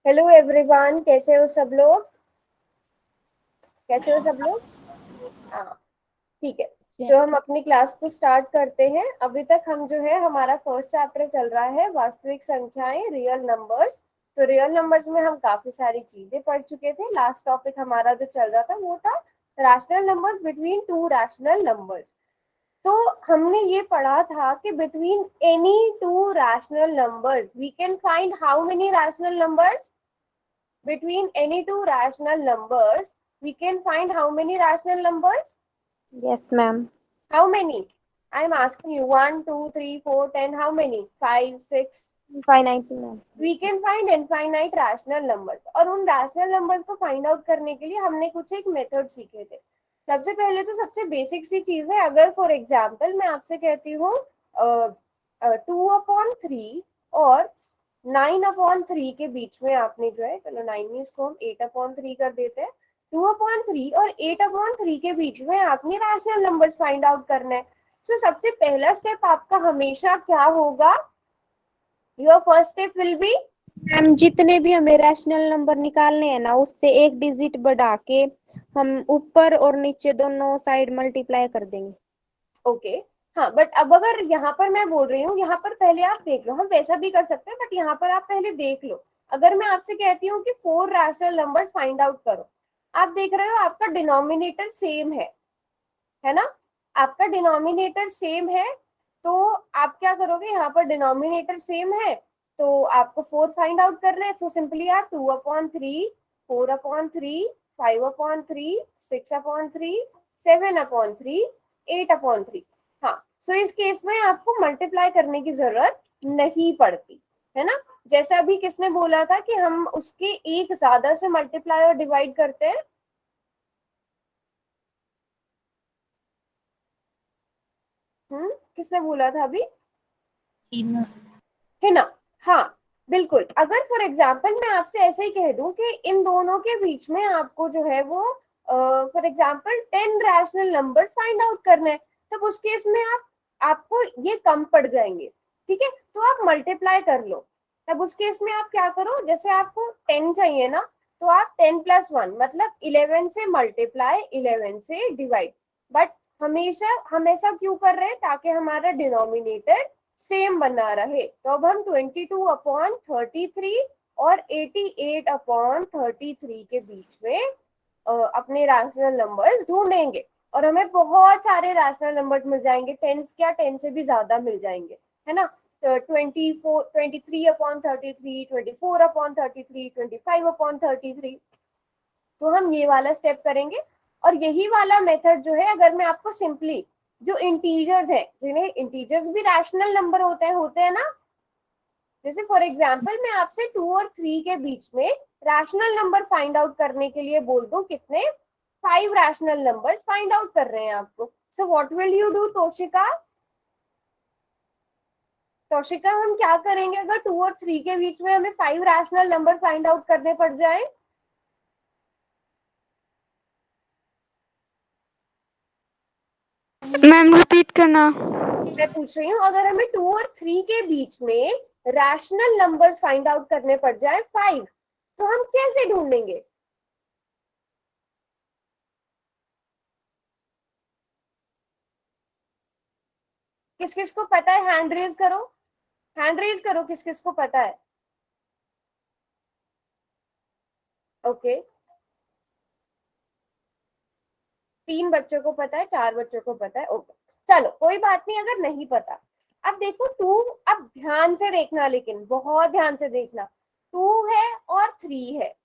Hello everyone, कैसे हो सब लोग? हाँ, ठीक है। तो हम अपनी क्लास को स्टार्ट करते हैं। अभी तक हम जो है हमारा फर्स्ट चैप्टर चल रहा है वास्तविक संख्याएं, रियल नंबर्स। तो रियल नंबर्स में हम काफी सारी चीजें पढ़ चुके थे। लास्ट टॉपिक हमारा जो चल रहा था वो था rational numbers between two rational numbers. तो हमने ये पढ़ा था कि between any two rational numbers we can find how many rational numbers. Between any two rational numbers, we can find how many rational numbers? Yes, ma'am. How many? I am asking you. 1, 2, 3, 4, 10. How many? 5, 6. Infinity, ma'am. We can find infinite rational numbers. और उन rational numbers को find out करने के लिए हमने कुछ एक method सीखे थे। सबसे पहले तो सबसे बेसिक सी चीज है, अगर फॉर एग्जाम्पल मैं आपसे कहती हूँ 2/3 और 9/3 के बीच में आपने जो है, चलो 9 में इसको हम 8/3 कर देते हैं। 2/3 और 8/3 के बीच में आपने रैशनल नंबर्स फाइंड आउट करना है। तो सबसे पहला स्टेप आपका हमेशा क्या होगा? Your first step will be, ma'am जितने भी हमें रैशनल नंबर निकालने हैं ना, उससे एक डिजिट बढ़ा के हम ऊपर और नीचे दोनों साइड मल्टीप्लाई कर देंगे। ओके। हाँ, बट अब अगर यहाँ पर मैं बोल रही हूँ, यहाँ पर पहले आप देख लो, हम वैसा भी कर सकते हैं, बट यहाँ पर आप पहले देख लो। अगर मैं आपसे कहती हूँ कि 4 रैशनल नंबर्स फाइंड आउट करो, आप देख रहे हो आपका डिनोमिनेटर सेम है ना? आपका डिनोमिनेटर सेम है, तो आप क्या करोगे? यहाँ पर डिनोमिनेटर सेम है तो आपको 4 फाइंड आउट करना है। तो सिंपली आप 2/3, 4/3, 5/3, 6/3, 7/3, 8/3। हाँ, सो इस केस में आपको मल्टीप्लाई करने की जरूरत नहीं पड़ती, है ना? जैसा अभी किसने बोला था कि हम उसके एक ज्यादा से मल्टीप्लाई और डिवाइड करते हैं। किसने बोला था अभी? है ना? हाँ, बिल्कुल। अगर फॉर एग्जाम्पल मैं आपसे ऐसे ही कह दूं कि इन दोनों के बीच में आपको जो है वो for example 10 rational number find out करना है, तब उस केस में आपको ये कम पड़ जाएंगे। ठीक है, तो आप मल्टीप्लाई कर लो। तब उस केस में आप क्या करो, जैसे आपको 10 चाहिए ना, तो आप 10 + 1 मतलब 11 से मल्टीप्लाई, 11 से डिवाइड। बट हमेशा हम ऐसा क्यों कर रहे हैं? ताकि हमारा डिनोमिनेटर सेम बना रहे। तो अब हम 22/33 और 88/33 के बीच में अपने रैशनल नंबर्स ढूंढेंगे, और हमें बहुत सारे रैशनल नंबर्स मिल जाएंगे। 10 क्या, 10 से भी ज्यादा मिल जाएंगे, है ना? तो 23/33, 24/33, 25/33। तो हम ये वाला स्टेप करेंगे। और यही वाला मेथड जो है, अगर मैं आपको सिंपली जो इंटीजर्स है, जिन्हें इंटीजर्स भी रैशनल नंबर होते हैं ना, जैसे फॉर एग्जांपल मैं आपसे 2 और 3 के बीच में रैशनल नंबर फाइंड आउट करने के लिए बोल दूं, कितने? 5 रैशनल नंबर्स फाइंड आउट कर रहे हैं आपको। So what will you do Toshika? Toshika, हम क्या करेंगे अगर 2 और 3 के बीच में हमें 5 रैशनल नंबर फाइंड आउट करने पड़ जाए? मैम रिपीट करना। मैं पूछ रही हूँ, अगर हमें 2 और 3 के बीच में रैशनल नंबर फाइंड आउट करने पड़ जाए 5, तो हम कैसे ढूंढेंगे? किस किस को पता है? हैंड रेज करो, हैंड रेज करो, किस किस को पता है? ओके, 3 बच्चों को पता है, 4 बच्चों को पता है। ओके, चलो कोई बात नहीं अगर नहीं पता। अब देखो 2, अब ध्यान से देखना, लेकिन बहुत ध्यान से देखना। 2 है और 3 है,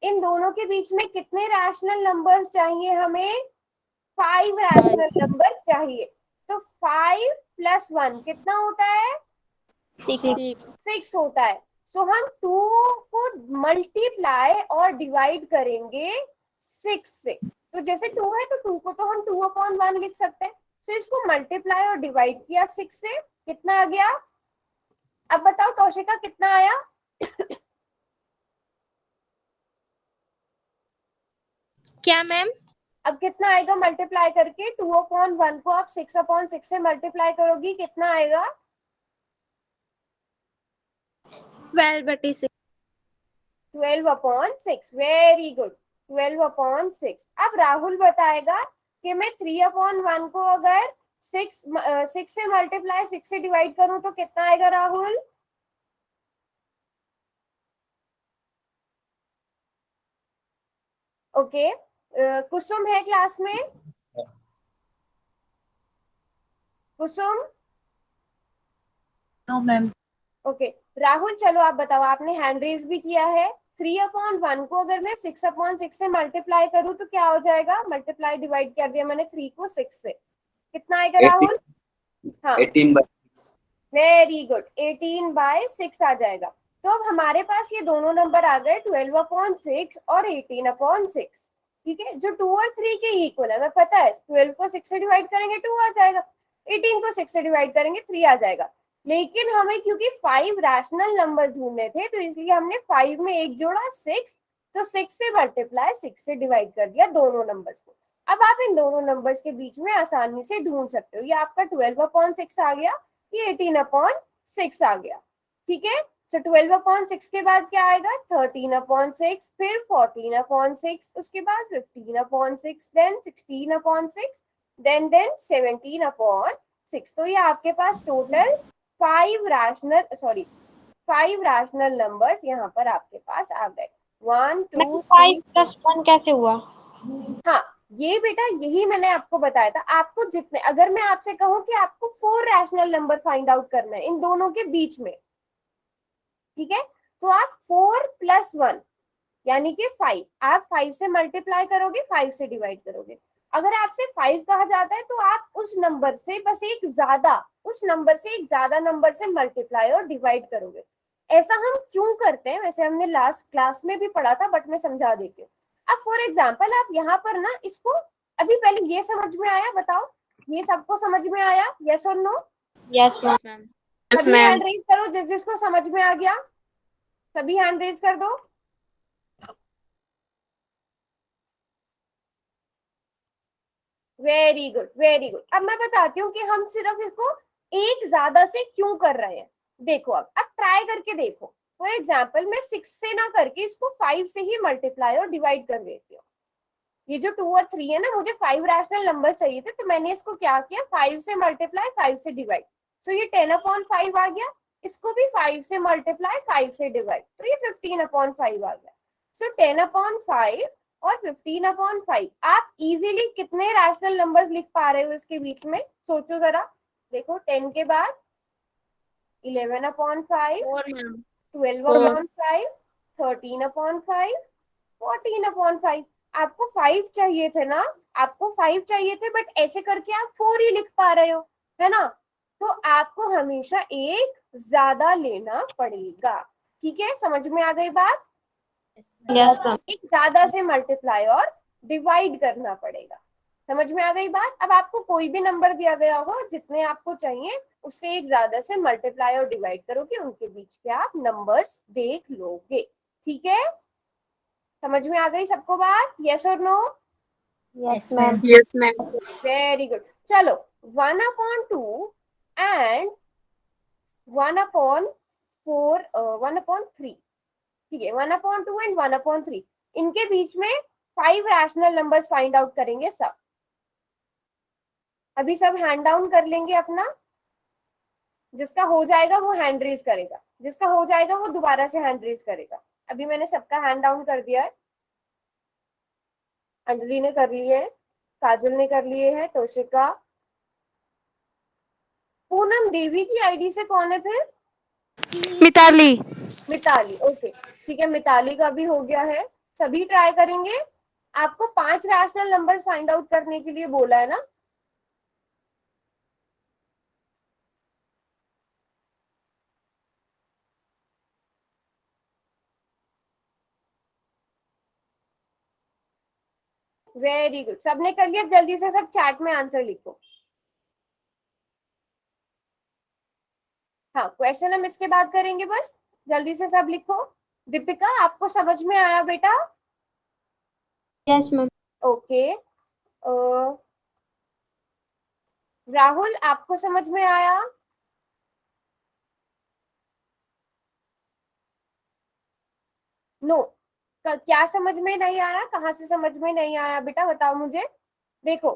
इन दोनों के बीच में कितने रैशनल नंबर्स चाहिए हमें? 5 रैशनल नंबर चाहिए। तो 5 + 1 कितना होता है? 6 होता है। सो हम 2 को मल्टीप्लाई और डिवाइड करेंगे 6 से। तो जैसे 2 है तो 2 को तो हम 2/1 लिख सकते हैं। सो इसको मल्टीप्लाई और डिवाइड किया 6 से, कितना आ गया? अब बताओ तौशिका, कितना आया? क्या मैम? अब कितना आएगा मल्टीप्लाई करके? 2/1 को आप 6/6 से मल्टीप्लाई करोगी, कितना आएगा? 12/6। 12/6, वेरी गुड, 12/6। अब राहुल बताएगा कि मैं 3/1 को अगर 6 से मल्टीप्लाई 6 से डिवाइड करूं तो कितना आएगा राहुल? ओके, कुसुम है क्लास में? Kusum? No ma'am. Okay, Rahul चलो आप बताओ, आपने हैंड रेज भी किया है। 3/1 को अगर मैं 6/6 से मल्टीप्लाई करूं तो क्या हो जाएगा? मल्टीप्लाई डिवाइड कर दिया मैंने 3 को 6 से, कितना आएगा राहुल? हाँ 18/6। वेरी गुड, 18/6 आ जाएगा। तो अब हमारे पास ये दोनों नंबर आ गए, 12/6 और 18/6। ठीक है, जो 2 और 3 के इक्वल है, हमें पता है 12 को 6 से डिवाइड करेंगे 2 आ जाएगा, 18 को 6 से डिवाइड करेंगे 3 आ जाएगा। लेकिन हमें क्योंकि 5 रैशनल नंबर ढूंढने थे तो इसलिए हमने 5 में एक जोड़ा 6, तो 6 से मल्टीप्लाई 6 से डिवाइड कर दिया दोनों नंबर्स को। अब आप इन दोनों नंबर्स के बीच में आसानी से ढूंढ सकते हो, ये आपका 12/6 आ गया, ये 18/6 आ गया। ठीक है, तो 12/6 के बाद क्या आएगा? 13/6, फिर 14/6, उसके बाद 15/6, देन 16/6, देन 17/6। तो ये आपके पास टोटल 5 रैशनल नंबर्स यहाँ पर आपके पास आ गए। 1 2 5 3। + 1 कैसे हुआ? हाँ, ये बेटा यही मैंने आपको बताया था। आपको जितने, अगर मैं आपसे कहूँ कि आपको 4 रैशनल नंबर फाइंड आउट करना है इन दोनों के बीच में, ठीक है, तो आप 4 + 1 यानी कि 5, आप 5 से मल्टीप्लाई करोगे, 5 से डिवाइड करोगे। अगर आपसे 5 कहा जाता है तो आप उस नंबर से बस उस नंबर से एक ज्यादा नंबर से मल्टीप्लाई और डिवाइड करोगे। ऐसा हम क्यों करते हैं, वैसे हमने लास्ट क्लास में भी पढ़ा था, बट मैं समझा देती हूँ। अब फॉर एग्जाम्पल आप यहाँ पर ना इसको, अभी पहले ये समझ में आया, बताओ ये सबको समझ में आया, यस और no? Yes yes ma'am. Ma'am. सभी हैंड रेज करो, जिस जिसको समझ में आ गया सभी हैंड रेज कर दो। Very good, very good. अब मैं बताती हूँ कि हम सिर्फ इसको एक ज्यादा से क्यों कर रहे हैं। देखो अब ट्राई करके देखो। फॉर एग्जाम्पल मैं 6 से ना करके इसको 5 से ही मल्टीप्लाई और डिवाइड कर देती हूँ। ये जो 2 और 3 है ना, मुझे 5 रैशनल नंबर चाहिए थे, तो मैंने इसको क्या किया, 5 से मल्टीप्लाई 5 से डिवाइड, तो ये 10/5 आ गया। इसको भी 5 से मल्टीप्लाई 5 से डिवाइड, तो ये 15/5 आ गया। सो 10/5 और 15/5, आप इजीली कितने रैशनल नंबर्स लिख पा रहे हो इसके बीच में? सोचो जरा, देखो 10 के बाद 11/5, 12/5, 13/5, 14/5। आपको 5 चाहिए थे ना, आपको 5 चाहिए थे, बट ऐसे करके आप 4 ही लिख पा रहे हो, है ना? तो आपको हमेशा एक ज्यादा लेना पड़ेगा। ठीक है, समझ में आ गई बात? Yes ma'am. एक ज्यादा से मल्टीप्लाई और डिवाइड करना पड़ेगा। समझ में आ गई बात? अब आपको कोई भी नंबर दिया गया हो, जितने आपको चाहिए उससे एक ज्यादा से मल्टीप्लाई और डिवाइड करोगे, उनके बीच के आप नंबर्स देख लोगे। ठीक है, समझ में आ गई सबको बात, यस और no? Yes ma'am. Yes ma'am. Very good. चलो 1/2 एंड 1/4, 1/3, ठीक है, 1/2 एंड 1/3, इनके बीच में 5 रैशनल नंबर्स फाइंड आउट करेंगे सब। अभी सब हैंड डाउन कर लेंगे अपना, जिसका हो जाएगा वो हैंड रेज करेगा, जिसका हो जाएगा वो दोबारा से हैंड रेज करेगा। अभी मैंने सबका हैंड डाउन कर दिया है। अंजलि ने कर लिए है, काजल ने कर लिए है, तोशिका। पूनम देवी की आईडी से कौन है फिर? मिताली। मिताली, ओके ठीक है, मिताली का भी हो गया है। सभी ट्राई करेंगे। आपको 5 रैशनल नंबर फाइंड आउट करने के लिए बोला है ना? वेरी गुड, सबने कर लिया। जल्दी से सब चैट में आंसर लिखो। हाँ, क्वेश्चन हम इसके बाद करेंगे, बस जल्दी से सब लिखो। दीपिका, आपको समझ में आया बेटा? Yes ma'am. ओके, राहुल आपको समझ में आया? नो, क्या समझ में नहीं आया, कहाँ से समझ में नहीं आया बेटा, बताओ मुझे। देखो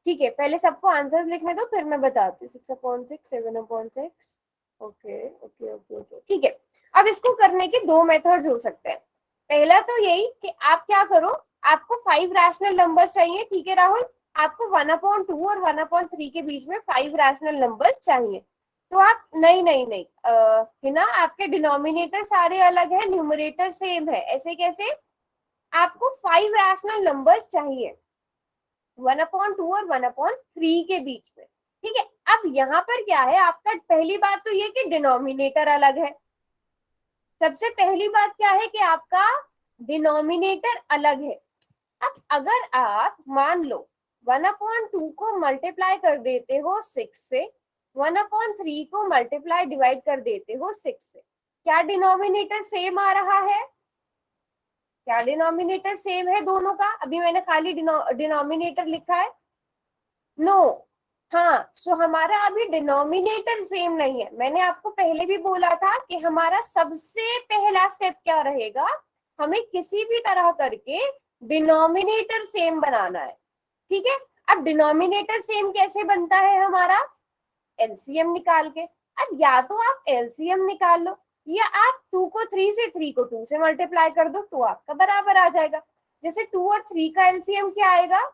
ठीक है, पहले सबको आंसर्स लिखने दो, फिर मैं बताती हूँ। 6/6, 7/6, ओके ओके ओके ओके, ठीक है। अब इसको करने के दो मेथड्स हो सकते हैं। पहला तो यही कि आप क्या करो, आपको 5 रैशनल नंबर चाहिए, ठीक है राहुल, आपको 1/2 और 1/3 के बीच में 5 रैशनल नंबर चाहिए। तो आप नहीं नहीं नहीं है ना, आपके डिनोमिनेटर सारे अलग है, न्यूमरेटर सेम है, ऐसे कैसे? आपको 5 रैशनल नंबर चाहिए 1/2 और 1/3 के बीच में, ठीक है। अब यहाँ पर क्या है आपका, पहली बात तो ये कि डिनोमिनेटर अलग है। सबसे पहली बात क्या है कि आपका डिनोमिनेटर अलग है। अब अगर आप मान लो 1/2 को मल्टीप्लाई कर देते हो 6 से, 1/3 को मल्टीप्लाई डिवाइड कर देते हो 6 से, क्या डिनोमिनेटर सेम आ रहा है? क्या डिनोमिनेटर सेम है दोनों का? अभी मैंने खाली डिनोमिनेटर लिखा है, नो। हाँ, सो हमारा अभी डिनोमिनेटर सेम नहीं है। मैंने आपको पहले भी बोला था कि हमारा सबसे पहला स्टेप क्या रहेगा, हमें किसी भी तरह करके डिनोमिनेटर सेम बनाना है, ठीक है। अब डिनोमिनेटर सेम कैसे बनता है हमारा? एलसीएम निकाल के। अब या तो आप एलसीएम निकाल लो, या आप 2 को 3 से, 3 को 2 से मल्टीप्लाई कर दो, तो आपका बराबर आ जाएगा। जैसे 2 और 3 का एलसीएम क्या आएगा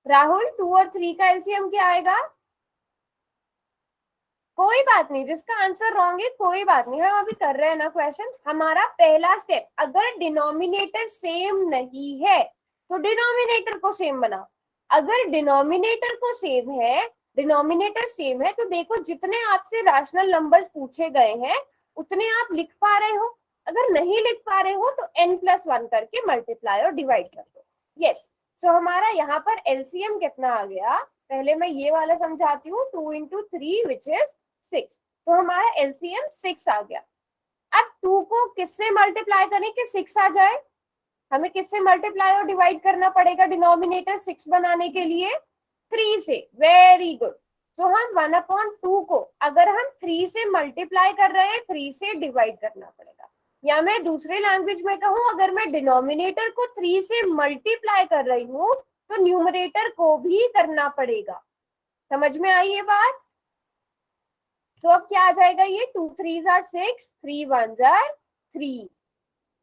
राहुल? 2 और 3 का एलसीएम क्या आएगा? कोई बात नहीं, जिसका आंसर रॉन्ग है कोई बात नहीं, हम अभी कर रहे हैं ना क्वेश्चन। हमारा पहला स्टेप, अगर डिनोमिनेटर सेम नहीं है तो डिनोमिनेटर को सेम बनाओ। अगर डिनोमिनेटर को सेम है, डिनोमिनेटर सेम है, तो देखो जितने आपसे रैशनल नंबर्स पूछे गए हैं उतने आप लिख पा रहे हो। अगर नहीं लिख पा रहे हो तो n+1 करके मल्टीप्लाई और डिवाइड कर दो। यस, सो हमारा यहाँ पर एलसीएम कितना आ गया, पहले मैं ये वाला समझाती हूँ। 2 × 3 विच इज 6, तो हमारा एलसीएम 6 आ गया। अब 2 को किससे मल्टीप्लाई करें कि 6 आ जाए? हमें किससे मल्टीप्लाई और डिवाइड करना पड़ेगा डिनोमिनेटर 6 बनाने के लिए? 3 से। Very good. तो हम 1/2 को अगर हम 3 से मल्टीप्लाई कर रहे हैं, 3 से डिवाइड करना पड़ेगा। या मैं दूसरे लैंग्वेज में कहूँ, अगर मैं डिनोमिनेटर को 3 से मल्टीप्लाई कर रही हूँ तो न्यूमरेटर को भी करना पड़ेगा। समझ में आई ये बात? तो अब क्या आ जाएगा ये? 2 3s are 6, 3 1s are 3।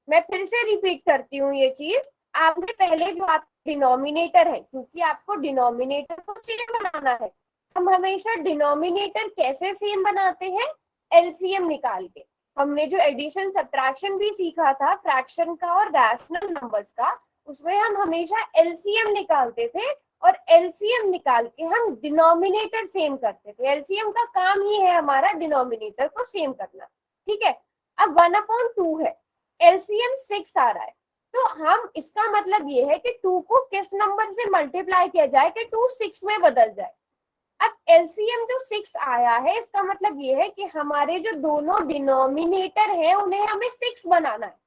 मैं फिर से रिपीट करती हूँ ये चीज। आपने पहले जो आप डिनोमिनेटर है, क्योंकि आपको डिनोमिनेटर को सेम बनाना है, हम हमेशा डिनोमिनेटर कैसे सेम बनाते हैं? एलसीएम निकाल के। हमने जो एडिशन सब्ट्रैक्शन भी सीखा था फ्रैक्शन का और रैशनल नंबर्स का, उसमें हम हमेशा एलसीएम निकालते थे, और एलसीएम निकाल के हम डिनोमिनेटर सेम करते थे। एलसीएम का काम ही है हमारा डिनोमिनेटर को सेम करना, ठीक है। अब 1/2 है, एलसीएम 6 आ रहा है, तो हम इसका मतलब ये है कि 2 को किस नंबर से मल्टीप्लाई किया जाए कि 2 6 में बदल जाए। अब एलसीएम जो 6 आया है, इसका मतलब ये है कि हमारे जो दोनों डिनोमिनेटर हैं उन्हें हमें 6 बनाना है।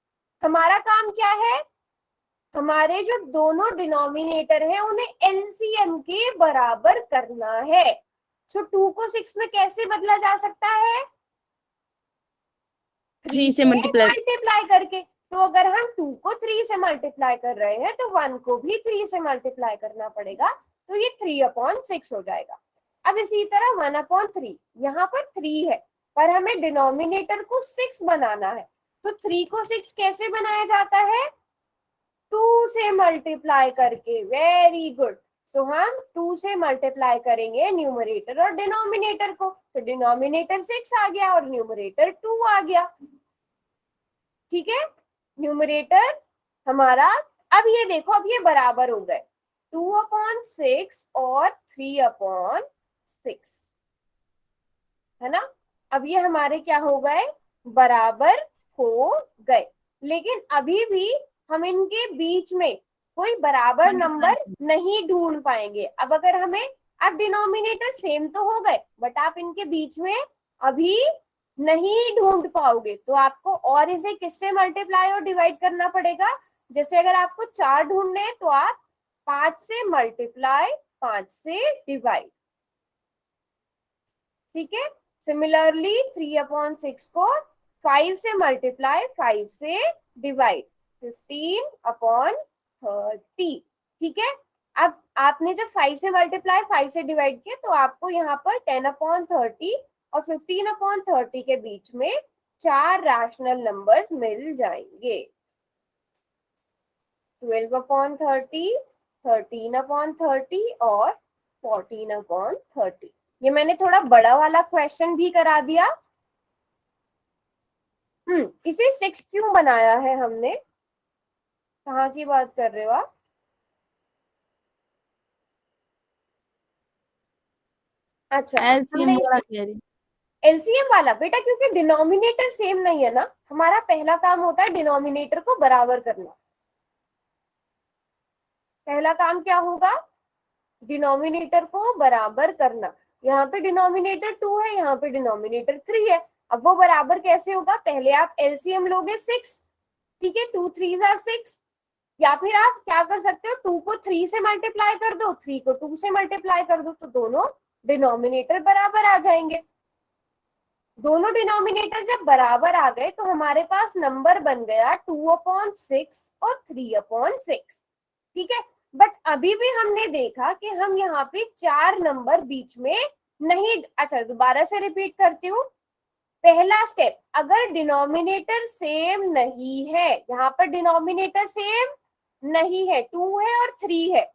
हमारा काम क्या है? हमारे जो दोनों डिनोमिनेटर हैं उन्हें एलसीएम के बराबर करना है। तो 2 को 6 में कैसे बदला जा सकता है? 3 से मल्टीप्लाई करके। तो अगर हम 2 को 3 से मल्टीप्लाई कर रहे हैं तो 1 को भी 3 से मल्टीप्लाई करना पड़ेगा, तो ये 3/6 हो जाएगा। अब इसी तरह 1/3, यहाँ पर 3 है पर हमें डिनोमिनेटर को 6 बनाना है, तो 3 को 6 कैसे बनाया जाता है? 2 से मल्टीप्लाई करके। Very good. सो हम 2 से मल्टीप्लाई करेंगे न्यूमरेटर और डिनोमिनेटर को, तो डिनोमिनेटर 6 आ गया और न्यूमरेटर 2 आ गया, ठीक है। न्यूमरेटर हमारा, अब ये देखो, अब ये बराबर हो गए 2/6 और 3/6, है ना। अब ये हमारे क्या हो गए? बराबर हो गए। लेकिन अभी भी हम इनके बीच में कोई बराबर नंबर नहीं ढूंढ पाएंगे। अब अगर हमें, अब डिनोमिनेटर सेम तो हो गए बट आप इनके बीच में अभी नहीं ढूंढ पाओगे, तो आपको और इसे किससे मल्टीप्लाई और डिवाइड करना पड़ेगा? जैसे अगर आपको 4 ढूंढने हैं तो आप 5 से मल्टीप्लाई, 5 से डिवाइड, ठीक है। सिमिलरली 3/6 को 5 से मल्टीप्लाई, 5 से डिवाइड, 15/30। ठीक है, अब आपने जब 5 से मल्टीप्लाई 5 से डिवाइड किया तो आपको यहाँ पर 10/30 और 15/30 के बीच में 4 रैशनल नंबर्स मिल जाएंगे। 12/30, 13/30 और 14/30। ये मैंने थोड़ा बड़ा वाला क्वेश्चन भी करा दिया। इसे 6 क्यों बनाया है हमने? कहाँ की बात कर रहे हो आप? अच्छा, हमने एलसीएम वाला बेटा, क्योंकि डिनोमिनेटर सेम नहीं है ना, हमारा पहला काम होता है डिनोमिनेटर को बराबर करना। पहला काम क्या होगा? डिनोमिनेटर को बराबर करना। यहाँ पे डिनोमिनेटर 2 है, यहाँ पे डिनोमिनेटर 3 है। अब वो बराबर कैसे होगा? पहले आप एलसीएम लोगे 6, ठीक है, 2 3s are 6, या फिर आप क्या कर सकते हो, 2 को 3 से मल्टीप्लाई कर दो, 3 को 2 से मल्टीप्लाई कर दो, तो दोनों डिनोमिनेटर बराबर आ जाएंगे। दोनों डिनोमिनेटर जब बराबर आ गए तो हमारे पास नंबर बन गया 2/6 और 3/6। ठीक है, बट अभी भी हमने देखा कि हम यहाँ पे 4 नंबर बीच में नहीं, अच्छा दोबारा से रिपीट करती हूँ। पहला स्टेप, अगर डिनोमिनेटर सेम नहीं है, यहाँ पर डिनोमिनेटर सेम नहीं है, 2 है और 3 है।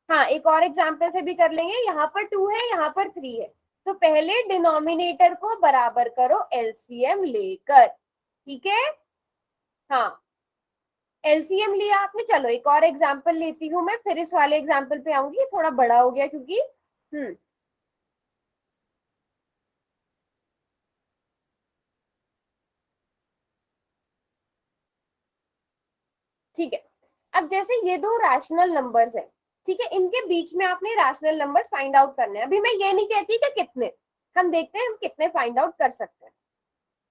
हाँ, एक और एग्जांपल से भी कर लेंगे। यहाँ पर 2 है, यहाँ पर 3 है, तो पहले डिनोमिनेटर को बराबर करो एलसीएम लेकर। ठीक है, हाँ, एलसीएम लिया आपने। चलो एक और एग्जांपल लेती हूँ मैं, फिर इस वाले एग्जांपल पे आऊंगी। ये थोड़ा बड़ा हो गया क्योंकि ठीक है। अब जैसे ये दो रैशनल नंबर्स हैं, ठीक है, इनके बीच में आपने रैशनल नंबर्स फाइंड आउट करने हैं। अभी मैं ये नहीं कहती कि कितने, हम देखते हैं हम कितने फाइंड आउट कर सकते हैं।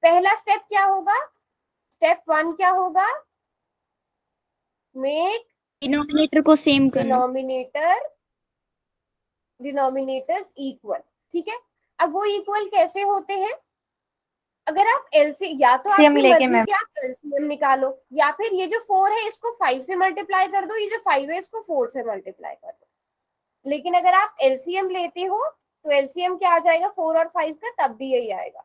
पहला स्टेप क्या होगा? स्टेप 1 क्या होगा? मेक डिनोमिनेटर को सेम करना। Denominators equal. ठीक है, अब वो इक्वल कैसे होते हैं? अगर आप एलसी, या तो आपकी मर्जी कि आप एलसीएम निकालो, या फिर ये जो 4 है इसको 5 से मल्टीप्लाई कर दो, ये जो 5 है इसको 4 से मल्टीप्लाई कर दो। लेकिन अगर आप एलसीएम लेते हो तो एलसीएम क्या आ जाएगा 4 और 5 का? तब भी यही आएगा,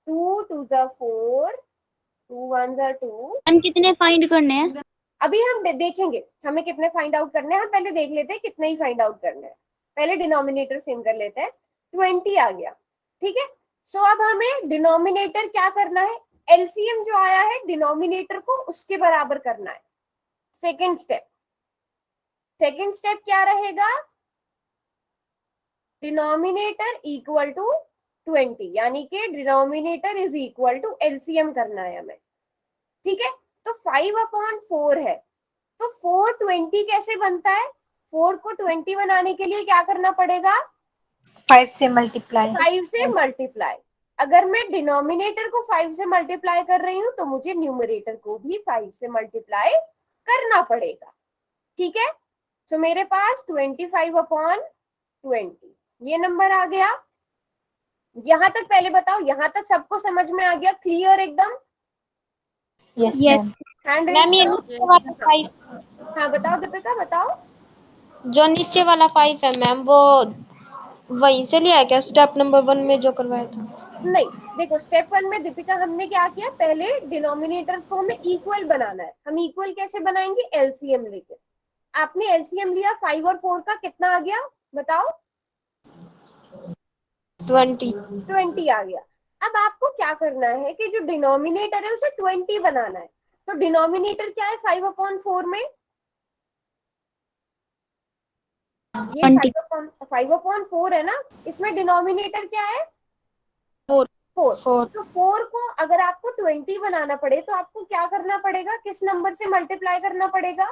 2 2 4, 2 1 2। हम कितने फाइंड करने हैं? अभी हम देखेंगे हमें कितने फाइंड आउट करने हैं। हम पहले देख लेते हैं कितने ही फाइंड आउट करने हैं। पहले डिनोमिनेटर सेम कर लेते हैं। 20 आ गया, ठीक है। सो अब हमें डिनोमिनेटर क्या करना है? एलसीएम जो आया है डिनोमिनेटर को उसके बराबर करना है। सेकंड स्टेप क्या रहेगा? डिनोमिनेटर इक्वल टू 20, यानी कि denominator is equal to LCM करना है हमें। ठीक है, तो 5/4 है, तो 420 कैसे बनता है? 4 को 20 बनाने के लिए क्या करना पड़ेगा? 5 से मल्टीप्लाई। 5 से मल्टीप्लाई। अगर मैं डिनोमिनेटर को 5 से मल्टीप्लाई कर रही हूँ तो मुझे न्यूमरेटर को भी 5 से मल्टीप्लाई करना पड़ेगा। ठीक है, सो मेरे पास 25/20 ये नंबर आ गया। यहां तक पहले बताओ, यहां तक सबको समझ में आ गया? क्लियर एकदम? Yes ma'am. हैंड मैम ये नीचे वाला 5, हाँ बताओ दीपिका, बताओ। जो नीचे वाला 5 है मैम, वो वहीं से लिया क्या स्टेप नंबर 1 में जो करवाया था? नहीं, देखो स्टेप 1 में दीपिका हमने क्या किया, पहले डिनोमिनेटर्स को हमें इक्वल बनाना है। हम इक्वल कैसे बनाएंगे? एलसीएम लेके। आपने एलसीएम लिया, 5 और 4 का कितना आ गया बताओ? 20 आ गया। अब आपको क्या करना है कि जो डिनोमिनेटर है उसे 20 बनाना है। तो डिनोमिनेटर क्या है 5/4 में? ये 5/4 है ना, इसमें डिनोमिनेटर क्या है? 4। तो 4 को अगर आपको 20 बनाना पड़े तो आपको क्या करना पड़ेगा? किस नंबर से मल्टीप्लाई करना पड़ेगा?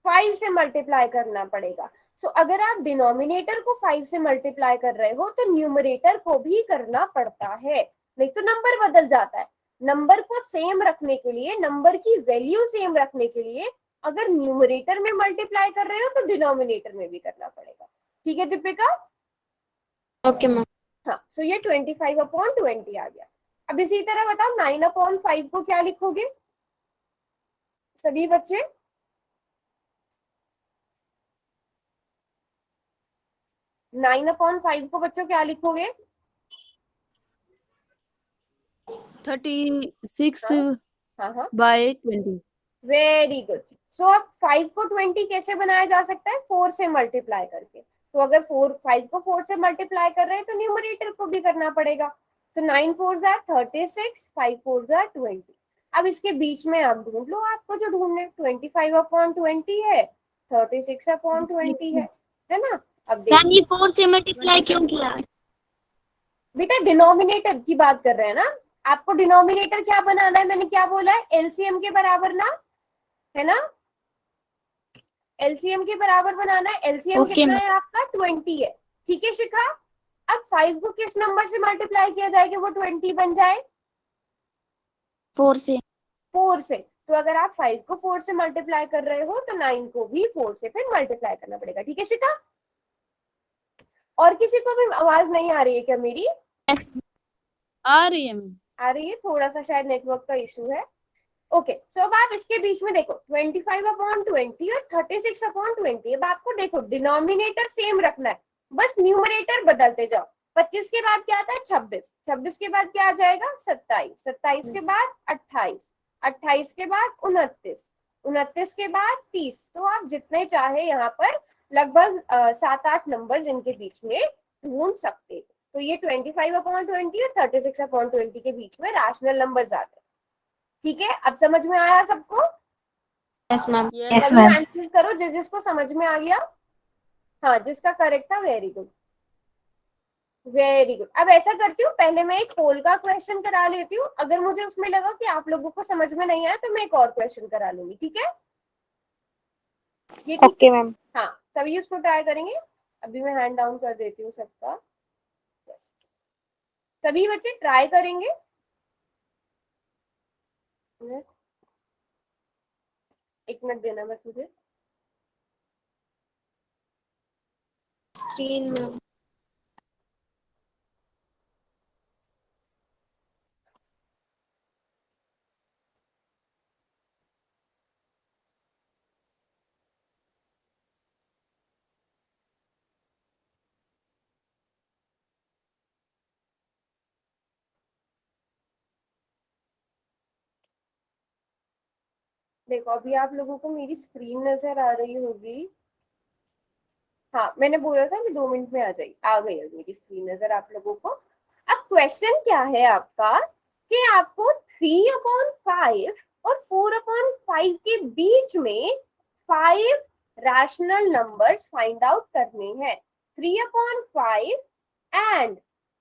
5 से मल्टीप्लाई करना पड़ेगा। सो अगर आप डिनोमिनेटर को 5 से मल्टीप्लाई कर रहे हो तो न्यूमरेटर को भी करना पड़ता है, नहीं तो नंबर बदल जाता है। नंबर को सेम रखने के लिए, नंबर की वैल्यू सेम रखने के लिए अगर न्यूमरेटर में मल्टीप्लाई कर रहे हो तो डिनोमिनेटर में भी करना पड़ेगा। ठीक है दीपिका? Okay ma'am. हाँ, सो ये 25/20 आ गया। अब इसी तरह बताओ 9/5 को क्या लिखोगे सभी बच्चे? 9/5 को बच्चों क्या लिखोगे? 36 हाँ हाँ हाँ, बाय 20। Very good. सो अब 5 को 20 कैसे बनाया जा सकता है? 4 से मल्टीप्लाई करके। तो अगर 5 को 4 से मल्टीप्लाई कर रहे हैं तो न्यूमरेटर को भी करना पड़ेगा। तो 9 4 आर 36, 5 4 आर 20। अब इसके बीच में आप ढूंढ लो, आपको जो ढूंढना है। 25/20 है, 36/20 है ना? अब मैम देखिए ये 4 से मल्टीप्लाई क्यों किया? बेटा, डिनोमिनेटर की बात कर रहे हैं ना। आपको डिनोमिनेटर क्या बनाना है? मैंने क्या बोला है? एलसीएम के बराबर ना, है ना? एलसीएम के बराबर बनाना है। एलसीएम ओके कितना मैम। है आपका? 20 है। ठीक है शिखा? अब 5 को किस नंबर से मल्टीप्लाई किया जाए कि वो 20 बन जाए? 4 से। 4 से। तो अगर आप 5 को 4 से मल्टीप्लाई कर रहे हो तो 9 को भी 4 से फिर मल्टीप्लाई करना पड़ेगा। ठीक है शिखा? और किसी को भी आवाज नहीं आ रही है क्या मेरी? आ रही है मैम। आ रही है, थोड़ा सा शायद नेटवर्क का इशू है। ओके, सो अब आप इसके बीच में देखो 25/20 और 36/20। अब आपको देखो डिनोमिनेटर सेम रखना है, बस न्यूमरेटर बदलते जाओ। 25 के बाद क्या आता है? 26। 26 के बाद क्या आ जाएगा? 27। 27 के बाद 28। 28 के बाद 29। 29 के बाद 30। तो आप जितने चाहे यहाँ पर लगभग 7-8 नंबर इनके बीच में ढूंढ सकते हो। तो ये 25/20 और 36/20 के बीच में रैशनल नंबर आते हैं। ठीक है, अब समझ में आया सबको? Yes ma'am. Yes, सभी ma'am. आंसर करो जिसको समझ में आ गया। हाँ, जिसका करेक्ट था, वेरी गुड वेरी गुड। अब ऐसा करती हूँ, पहले मैं एक पोल का क्वेश्चन करा लेती हूँ। अगर मुझे उसमें लगा कि आप लोगों को समझ में नहीं आया तो मैं एक और क्वेश्चन करा लूंगी। ठीक है? ये ठीक ओके है? मैम। हाँ, सभी उसको ट्राई करेंगे। अभी मैं हैंड डाउन कर देती हूँ सबका। यस, सभी बच्चे ट्राई करेंगे। एक मिनट देना बस मुझे। Screen ma'am. देखो, अभी आप लोगों को मेरी स्क्रीन नजर आ रही होगी। हाँ, मैंने बोला था मैं 2 मिनट में आ गई है मेरी स्क्रीन नजर आप लोगों को। अब क्वेश्चन क्या है आपका कि आपको 3/5 और 4/5 के बीच में 5 रैशनल नंबर्स फाइंड आउट करने हैं। 3/5 एंड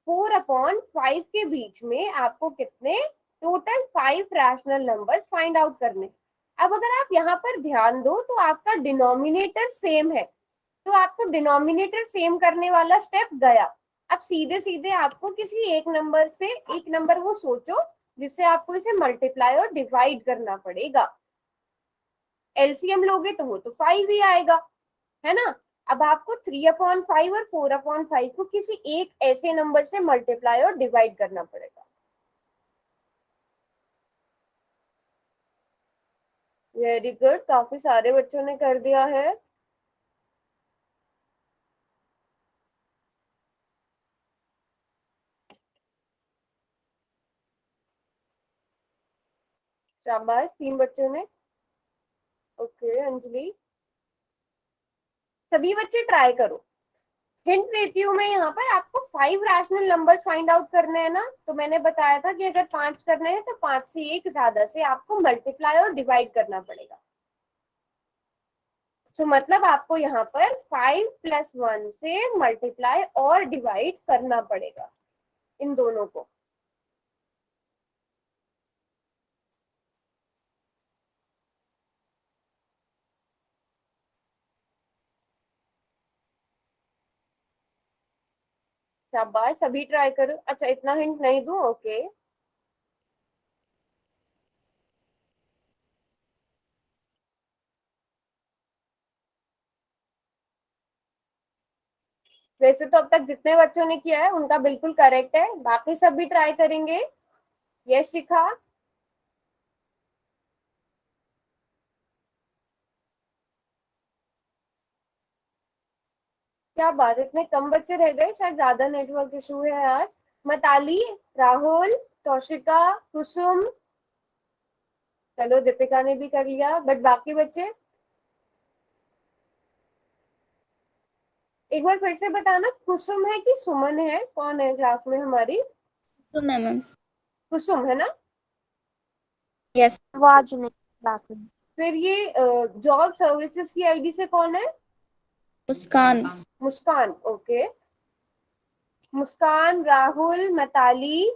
4/5 के बीच में आपको कितने total 5 rational numbers find out करने। अब अगर आप यहाँ पर ध्यान दो तो आपका डिनोमिनेटर सेम है, तो आपको डिनोमिनेटर सेम करने वाला स्टेप गया। अब सीधे सीधे आपको किसी एक नंबर से, एक नंबर वो सोचो जिससे आपको इसे मल्टीप्लाई और डिवाइड करना पड़ेगा। एलसीएम लोगे तो वो तो 5 ही आएगा, है ना? अब आपको 3/5 और 4/5 को किसी एक ऐसे नंबर से मल्टीप्लाई और डिवाइड करना पड़ेगा। वेरी गुड, काफी सारे बच्चों ने कर दिया है। शाबाश, 3 बच्चों ने। ओके अंजलि, सभी बच्चे ट्राई करो। हिंट देती हूँ मैं यहाँ पर, आपको 5 रैशनल नंबर्स फाइंड आउट करने हैं ना। तो मैंने बताया था कि अगर 5 करने हैं तो 5 से एक ज्यादा से आपको मल्टीप्लाई और डिवाइड करना पड़ेगा। तो मतलब आपको यहाँ पर 5 + 1 से मल्टीप्लाई और डिवाइड करना पड़ेगा इन दोनों को। शाबाश, सभी ट्राई करो। अच्छा, इतना हिंट नहीं दूं? ओके, वैसे तो अब तक जितने बच्चों ने किया है उनका बिल्कुल करेक्ट है, बाकी सब भी ट्राई करेंगे। यस शिखा। क्या बात, इतने कम बच्चे रह गए, शायद ज्यादा नेटवर्क इशू है आज। मताली, राहुल, तौशिका, कुसुम, चलो दीपिका ने भी कर लिया, बट बाकी बच्चे एक बार फिर से बताना, कुसुम है कि सुमन है, कौन है क्लास में हमारी? तो मैम कुसुम है ना? यस वो आज नहीं क्लास में। फिर ये जॉब सर्विसेज की आईडी से कौन है? मुस्कान मुस्कान, ओके। मुस्कान, राहुल, मताली।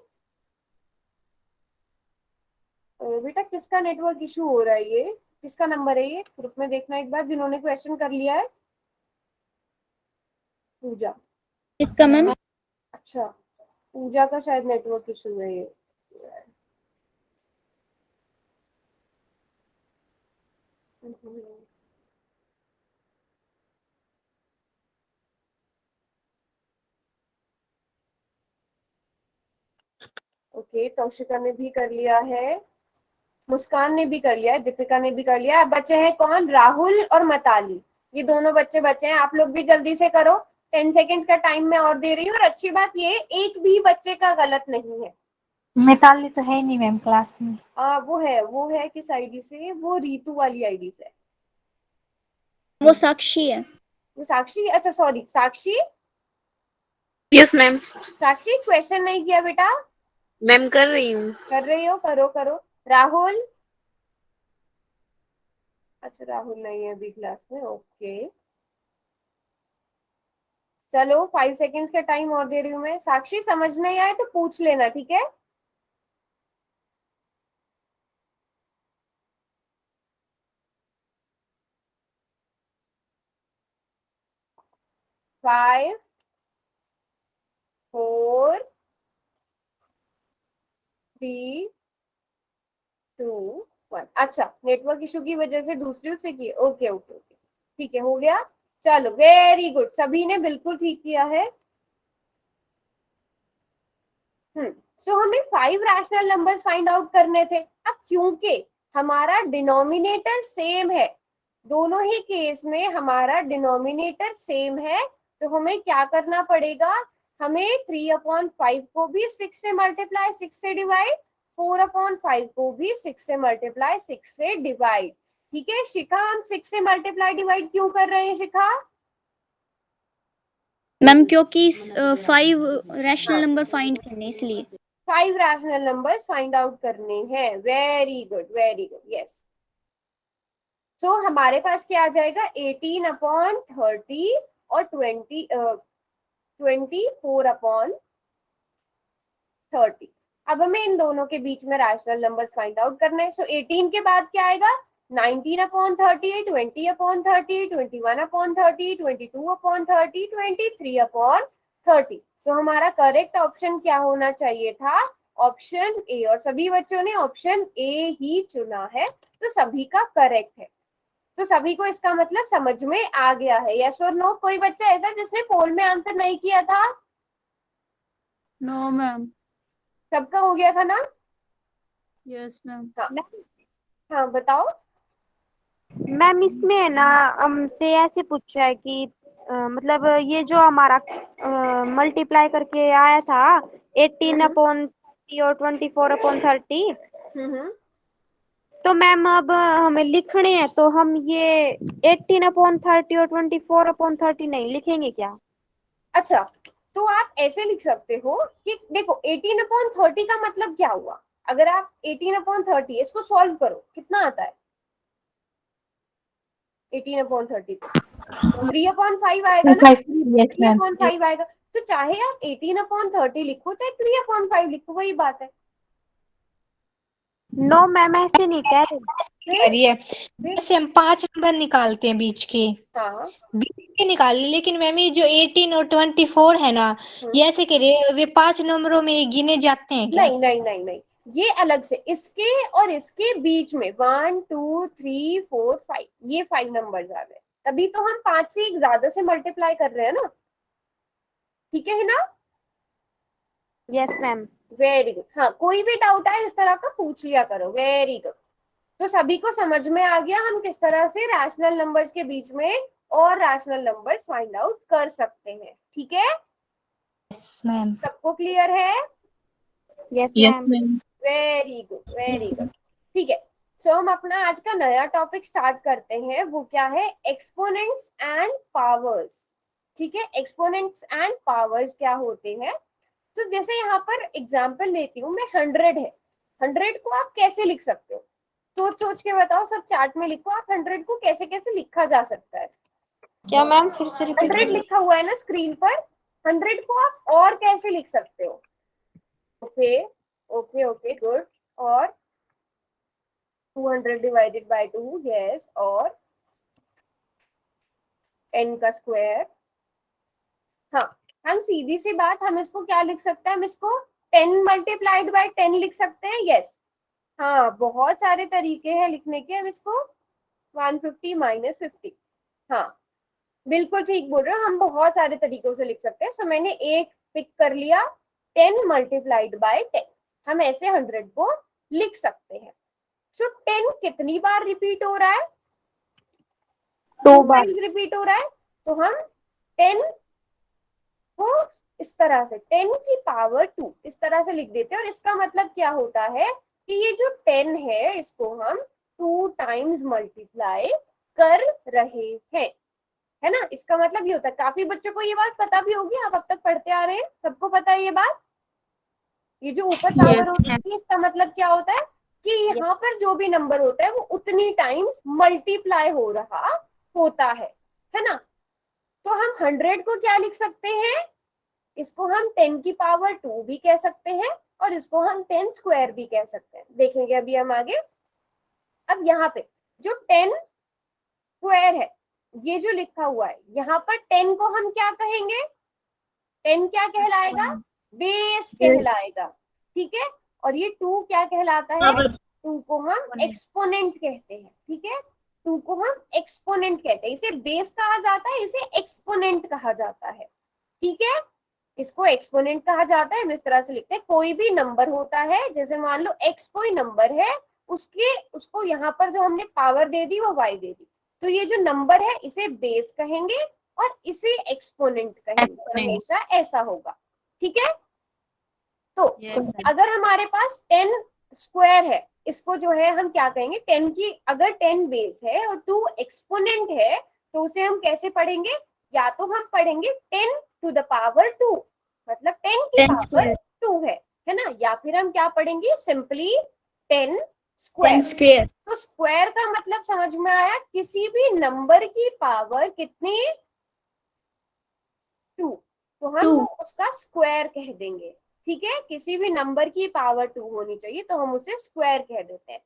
बेटा किसका नेटवर्क इशू हो रहा है, ये किसका नंबर है? ये ग्रुप में देखना एक बार, जिन्होंने क्वेश्चन कर लिया है। पूजा, किसका मैम? अच्छा पूजा का शायद नेटवर्क इशू है ये। ओके, तौशिका ने भी कर लिया है, मुस्कान ने भी कर लिया है, दीपिका ने भी कर लिया है। अब बचे हैं कौन? राहुल और मताली, ये दोनों बच्चे बचे हैं। आप लोग भी जल्दी से करो, 10 सेकेंड्स का टाइम मैं और दे रही हूँ। और अच्छी बात ये, एक भी बच्चे का गलत नहीं है। मिताली तो है नहीं मैम क्लास में। वो है किस आईडी से? वो रीतू वाली आईडी से। वो साक्षी है। वो साक्षी, अच्छा sorry Sakshi. Yes ma'am. Sakshi question नहीं किया बेटा? मैम कर रही हूँ। कर रही हो, करो करो। राहुल, अच्छा राहुल नहीं है अभी क्लास में, ओके। चलो 5 सेकेंड्स का टाइम और दे रही हूँ मैं। साक्षी समझ नहीं आए तो पूछ लेना, ठीक है? फाइव, 4, 3, 2, 1। अच्छा नेटवर्क इशू की वजह से दूसरी उससे की, ओके ओके ओके, ठीक है, हो गया। चलो वेरी गुड, सभी ने बिल्कुल ठीक किया है। सो हमें 5 रैशनल नंबर फाइंड आउट करने थे। अब क्योंकि हमारा डिनोमिनेटर सेम है, दोनों ही केस में हमारा डिनोमिनेटर सेम है, तो हमें क्या करना पड़ेगा? हमें 3/5 को भी 6 से मल्टीप्लाई 6 से डिवाइड, 4/5 को भी 6 से मल्टीप्लाई 6 से डिवाइड। ठीक है शिखा, हम 6 से मल्टीप्लाई डिवाइड क्यों कर रहे हैं शिखा? मैम क्योंकि 5 रैशनल नंबर फाइंड करने इसलिए। 5 रैशनल नंबर फाइंड आउट करने हैं। Very good very good, yes. तो हमारे पास क्या आ जाएगा? 18/30 और 24/30। अब हमें इन दोनों के बीच में रैशनल नंबर्स फाइंड आउट करना है। सो 18 के बाद क्या आएगा? 19/30, 20/30, 21/30, 22/30, 23/30। तो हमारा करेक्ट ऑप्शन क्या होना चाहिए था? Option A. और सभी बच्चों ने ऑप्शन ए ही चुना है, तो सभी का करेक्ट है। तो सभी को इसका मतलब समझ में आ गया है, यस और नो? कोई बच्चा ऐसा जिसने पोल में आंसर नहीं किया था? No ma'am. सबका हो गया था ना? Yes ma'am. हाँ बताओ। मैम इसमें है ना, हमसे ऐसे पूछा है कि मतलब ये जो हमारा मल्टीप्लाई करके आया था 18/30 और 24/30, हम्म। तो मैम अब हमें लिखने हैं, तो हम ये 18/30 और 24/30 नहीं लिखेंगे क्या? अच्छा, तो आप ऐसे लिख सकते हो कि देखो 18/30 का मतलब क्या हुआ? अगर आप 18/30 इसको सॉल्व करो, कितना आता है 18/30? 3/5 आएगा ना? Yes ma'am. 3/5 आएगा। तो चाहे आप 18/30 लिखो चाहे 3/5 लिखो, वही बात है। नो मैम ऐसे नहीं कह रहे। करिए, जैसे हम 5 नंबर निकालते हैं बीच के, हाँ। बीच के निकाल लिए, लेकिन मैम ये जो 18 और 24 है ना, ये ऐसे करिए, वे 5 नंबरों में गिने जाते हैं क्या? नहीं नहीं नहीं नहीं, ये अलग से, इसके और इसके बीच में 1 2 3 4 5, ये 5 नंबर आ गए, तभी तो हम 5 से एक ज्यादा से मल्टीप्लाई कर रहे हैं ना। ठीक है ना? Yes ma'am. Very good. हाँ, कोई भी डाउट आए इस तरह का पूछ लिया करो। Very good. तो सभी को समझ में आ गया हम किस तरह से रैशनल नंबर्स के बीच में और रैशनल नंबर्स फाइंड आउट कर सकते हैं। ठीक है, मैम। सबको क्लियर है? Yes yes ma'am. Ma'am. Very good, very good. ठीक है, सो हम अपना आज का नया टॉपिक स्टार्ट करते हैं। वो क्या है? Exponents and powers. ठीक है, एक्सपोनेंट्स एंड पावर्स क्या होते हैं? तो जैसे यहाँ पर एग्जांपल लेती हूँ मैं, 100 है। 100 को आप कैसे लिख सकते हो? सोच सोच के बताओ, सब चार्ट में लिखो। आप 100 को कैसे कैसे लिखा जा सकता है? क्या मैम, फिर से रिपीट 100 लिखा हुआ है ना स्क्रीन पर, 100 को आप और कैसे लिख सकते हो? Okay okay okay, good. और 200 डिवाइडेड बाय 2, यस। और 10 का स्क्वायर। हाँ, हम सीधी सी बात, हम इसको क्या लिख सकते हैं? हम इसको 10 मल्टीप्लाइड बाय 10 लिख सकते हैं। यस, हाँ, बहुत सारे तरीके हैं लिखने के। हम इसको 150 माइनस 50, हाँ बिल्कुल ठीक बोल रहे हो, हम बहुत सारे तरीकों से लिख सकते हैं। सो मैंने एक पिक कर लिया, 10 मल्टीप्लाइड बाय 10। हम ऐसे 100 को लिख सकते हैं। सो 10 कितनी बार रिपीट हो रहा है? 2 बार। रिपीट हो रहा है। तो हम 10 को इस तरह से 10 की पावर 2 इस तरह से लिख देते हैं। और इसका मतलब क्या होता है कि ये जो 10 है इसको हम 2 टाइम्स मल्टीप्लाई कर रहे हैं, है ना? इसका मतलब ये होता है। काफी बच्चों को ये बात पता भी होगी, आप अब तक पढ़ते आ रहे हैं, सबको पता है ये बात। ये जो ऊपर पावर होती है इसका मतलब क्या होता है कि यहाँ पर जो भी नंबर होता है वो उतनी टाइम्स मल्टीप्लाई हो रहा होता है ना? तो हम 100 को क्या लिख सकते हैं? इसको हम 10 की पावर 2 भी कह सकते हैं और इसको हम 10 स्क्वायर भी कह सकते हैं। देखेंगे अभी हम आगे। अब यहाँ पे जो 10 स्क्वायर है, ये जो लिखा हुआ है यहाँ पर 10 को हम क्या कहेंगे? 10 क्या कहलाएगा? बेस कहलाएगा। ठीक है, और ये 2 क्या कहलाता है? 2 को हम एक्सपोनेंट कहते हैं। ठीक है, 2 को हम एक्सपोनेंट कहते हैं। इसे बेस कहा जाता है, इसे एक्सपोनेंट कहा जाता है। ठीक है, इसको एक्सपोनेंट कहा जाता है। हम इस तरह से लिखते हैं, कोई भी नंबर होता है, जैसे मान लो x कोई नंबर है, उसको यहाँ पर जो हमने पावर दे दी वो y दे दी, तो ये जो नंबर है इसे बेस कहेंगे और इसे एक्सपोनेंट कहेंगे। हमेशा ऐसा होगा। ठीक है, तो अगर हमारे पास 10 स्क्वायर है, इसको जो है हम क्या कहेंगे? 10 की अगर 10 बेस है और 2 एक्सपोनेंट है, तो उसे हम कैसे पढ़ेंगे? या तो हम पढ़ेंगे 10 टू द पावर 2, मतलब 10 की पावर 2 है ना? या फिर हम क्या पढ़ेंगे? Simply 10 square. तो स्क्वायर का मतलब समझ में आया? किसी भी नंबर की पावर कितनी? 2, तो हम उसका स्क्वायर कह देंगे। ठीक है, किसी भी नंबर की पावर 2 होनी चाहिए तो हम उसे स्क्वायर कह देते हैं।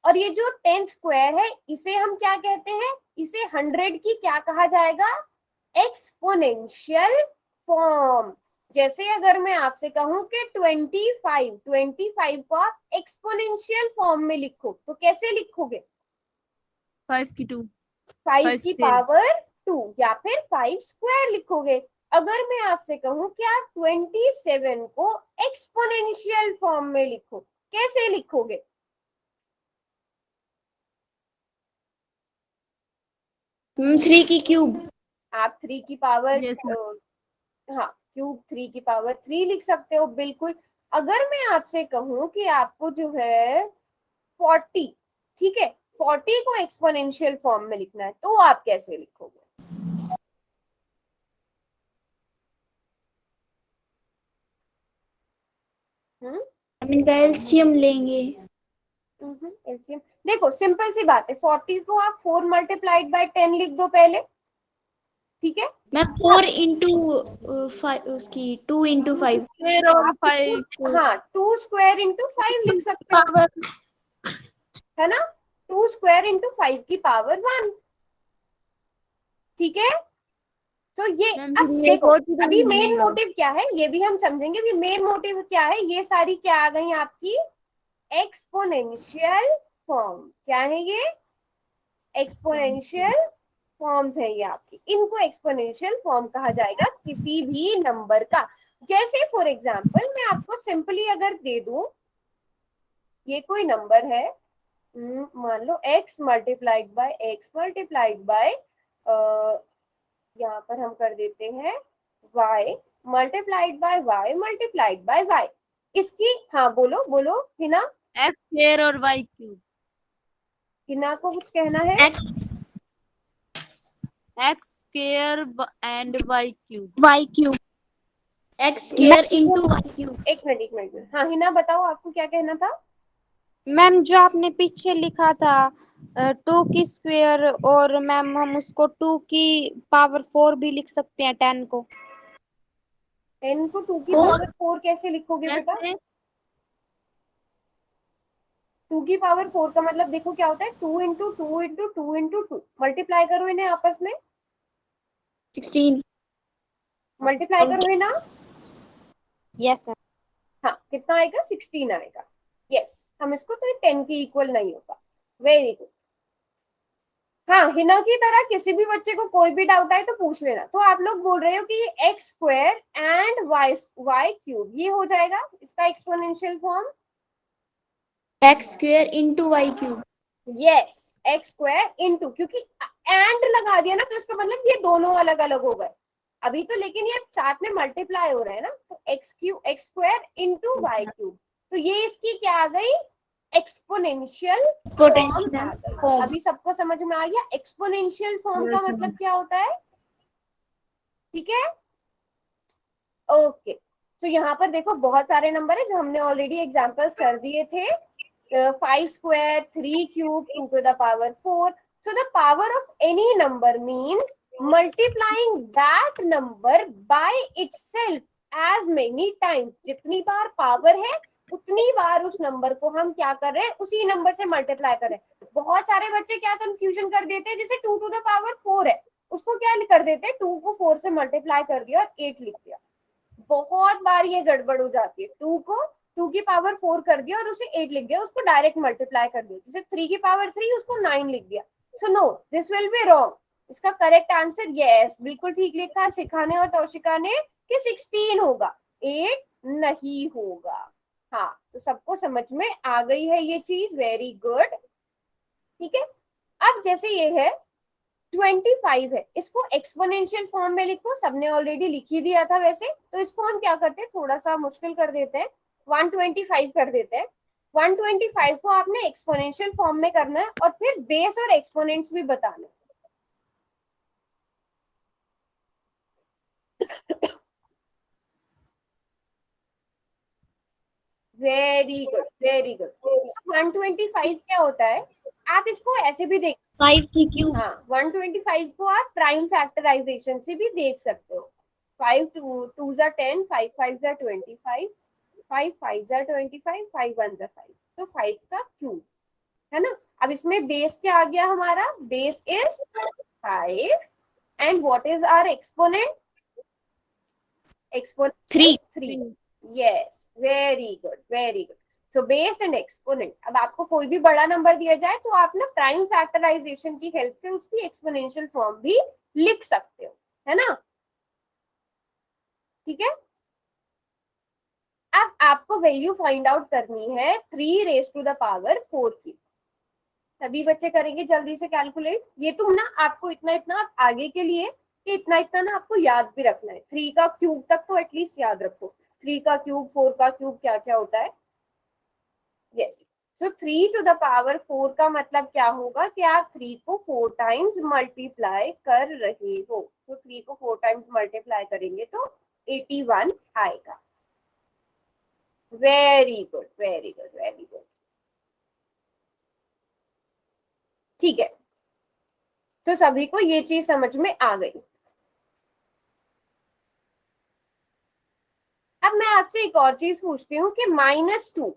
और ये जो 10 स्क्वायर है इसे हम क्या कहते हैं? इसे 100 की क्या कहा जाएगा? Exponential form. जैसे अगर मैं आपसे कहूं कि 25 को आप एक्सपोनेंशियल फॉर्म में लिखो, तो कैसे लिखोगे? 5 की 2, 5 की पावर 2 या फिर 5 स्क्वायर लिखोगे। अगर मैं आपसे कहूं कि आप 27 को एक्सपोनेंशियल फॉर्म में लिखो, कैसे लिखोगे? थ्री की क्यूब। आप 3 की पावर Yes, हाँ, क्यूब 3 की पावर 3 लिख सकते हो, बिल्कुल। अगर मैं आपसे कहूं कि आपको जो है 40, ठीक है, 40 को एक्सपोनेंशियल फॉर्म में लिखना है, तो आप कैसे लिखोगे? इनका एलसीएम लेंगे। एलसीएम देखो, सिंपल सी बात है। 40 को आप 4 मल्टीप्लाइड बाय 10 लिख दो पहले। ठीक है, मैं 4 इंटू 5 उसकी 2 इंटू 5। हाँ 2 स्क्वायर इंटू 5 लिख सकते हो, है ना? 2 स्क्वायर इंटू 5 की पावर 1। ठीक है, तो ये अब देखो, अभी मेन मोटिव क्या है ये भी हम समझेंगे। अभी मेन मोटिव क्या है? ये सारी क्या आ गई आपकी? Exponential form. क्या है ये? एक्सपोनेंशियल फॉर्म्स है ये आपकी, इनको एक्सपोनेंशियल फॉर्म कहा जाएगा किसी भी नंबर का। जैसे फॉर एग्जांपल मैं आपको सिंपली अगर दे दूं, ये कोई नंबर है, मान लो x multiplied by x multiplied by, यहाँ पर हम कर देते हैं y multiplied by y multiplied by y। इसकी, हाँ बोलो बोलो हिना। एक्स स्क्वायर और वाई क्यूब। हिना को कुछ कहना है? X square and y cube. Y cube, x square into y cube. एक मिनट। हाँ हिना बताओ, आपको क्या कहना था? मैम जो आपने पीछे लिखा था 2 की स्क्वायर, और मैम हम उसको 2 की पावर 4 भी लिख सकते हैं 10 को। 10 को 2 की पावर 4 कैसे लिखोगे बेटा? कैसे? 2 की पावर 4 का मतलब देखो क्या होता है, 2 इंटू 2 इंटू 2 इंटू 2। मल्टीप्लाई करो इन्हें आपस में, 16। मल्टीप्लाई करो है ना। Yes sir. हाँ कितना आएगा? 16 आएगा। यस, हम इसको तो 10 के इक्वल नहीं होगा। Very good. हाँ हिना की तरह किसी भी बच्चे को कोई भी डाउट आए तो पूछ लेना। तो आप लोग बोल रहे हो कि ये x square and y cube ये हो जाएगा इसका exponential form. X square into y cube. Yes, x square into, क्योंकि एंड लगा दिया ना तो इसका मतलब ये दोनों अलग अलग हो गए अभी तो, लेकिन ये साथ में मल्टीप्लाई हो रहे हैं ना, तो x square into y cube. तो ये इसकी क्या आ गई? Exponential form. अभी सबको समझ में आ गया एक्सपोनेंशियल फॉर्म का मतलब क्या होता है? ठीक है, ओके। तो यहाँ पर देखो बहुत सारे नंबर है जो हमने ऑलरेडी एग्जांपल्स कर दिए थे। 5 square, 3 cube, 2 to the power 4. So the power of any number means multiplying that number by itself as many times. जितनी बार पावर है उतनी बार उस नंबर को हम क्या कर रहे हैं? उसी नंबर से मल्टीप्लाई कर रहे हैं। बहुत सारे बच्चे क्या कंफ्यूजन कर देते हैं, जैसे 2 to the power 4 है उसको क्या कर देते हैं, 2 को 4 से मल्टीप्लाई कर दिया और 8 लिख दिया। बहुत बार ये गड़बड़ हो जाती है, 2 को 2 की पावर 4 कर दिया और उसे 8 लिख दिया, उसको डायरेक्ट मल्टीप्लाई कर दिया। जैसे 3 की पावर 3 उसको 9 लिख दिया। So no, this will be wrong. इसका करेक्ट आंसर यस बिल्कुल ठीक लिखा शिखाने और तौशिका ने कि 16 होगा, 8 नहीं होगा। हाँ तो सबको समझ में आ गई है ये चीज, वेरी गुड। ठीक है, अब जैसे ये है 25 है, इसको एक्सपोनेंशियल फॉर्म में लिखो, सबने ऑलरेडी लिख ही दिया था वैसे, तो इसको हम क्या करते हैं थोड़ा सा मुश्किल कर देते हैं, 125 कर देते हैं। 125 को आपने एक्सपोनेंशियल फॉर्म में करना है और फिर बेस और एक्सपोनेंट्स भी बताना है। Very good very good. 125 क्या होता है, आप इसको ऐसे भी देख, 5 की क्यूब। हाँ 125 को आप प्राइम फैक्टराइजेशन से भी देख सकते हो। 5 2 जा 10, 5 5 जा 25, 5 5 जा 25, 5 1 जा 5, तो 5 का क्यूब है ना। अब इसमें बेस क्या आ गया हमारा, base is 5 and what is our exponent? Exponent 3। Yes, very good very good. तो बेस एंड एक्सपोनेंट। अब आपको कोई भी बड़ा नंबर दिया जाए तो आप ना प्राइम फैक्टराइजेशन की हेल्प से उसकी एक्सपोनेंशियल फॉर्म भी लिख सकते हो, है ना। ठीक है, अब आपको वैल्यू फाइंड आउट करनी है 3 रेज टू द पावर 4 की। सभी बच्चे करेंगे जल्दी से कैलकुलेट। ये तुम ना आपको इतना इतना आगे के लिए कि इतना इतना ना आपको याद भी रखना है। 3 का क्यूब तक तो एटलीस्ट याद रखो, 3 का क्यूब, 4 का क्यूब क्या क्या होता है। Yes, so 3 to the power 4 का मतलब क्या होगा कि आप 3 को 4 टाइम्स मल्टीप्लाई कर रहे हो। तो 3 को 4 टाइम्स मल्टीप्लाई करेंगे तो 81 आएगा। Very good very good very good. ठीक है, तो सभी को ये चीज समझ में आ गई। अब मैं आपसे एक और चीज पूछती हूँ कि -2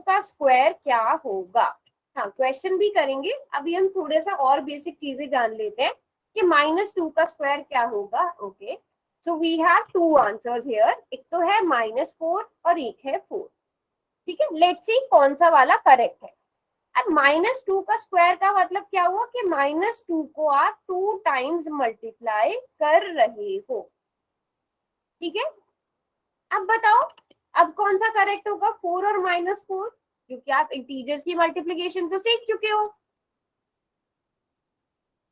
का स्क्वायर क्या होगा। हाँ क्वेश्चन भी करेंगे, अभी हम थोड़ा सा और बेसिक चीजें जान लेते हैं कि -2 का स्क्वायर क्या होगा। Okay, so we have 2 answers here, एक तो है -4 और एक है 4। ठीक है, लेट्स सी कौन सा वाला करेक्ट है। अब -2 का स्क्वायर का मतलब क्या हुआ कि -2 को आप 2 टाइम्स मल्टीप्लाई कर रहे हो, ठीक है। अब बताओ अब कौन सा करेक्ट होगा, 4 और -4, क्योंकि आप इंटीजर्स की मल्टीप्लिकेशन तो सीख चुके हो।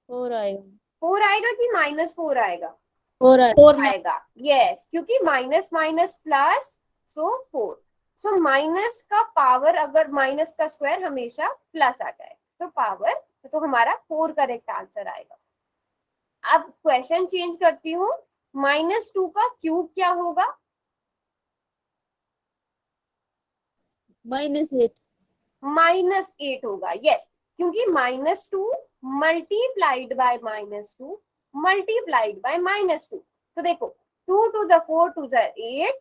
4 आएगा। 4 आएगा कि -4 आएगा? 4 आएगा, यस, क्योंकि माइनस माइनस प्लस, सो 4। सो माइनस का पावर, अगर माइनस का स्क्वायर हमेशा प्लस आ जाए तो पावर, तो हमारा 4 करेक्ट आंसर आएगा। अब क्वेश्चन चेंज करती हूँ, -2 का क्यूब क्या होगा? -8 -8 होगा, यस, क्योंकि -2 मल्टीप्लाइड बाय -2 मल्टीप्लाइड बाय -2। तो देखो 2 to the 4 to the 8,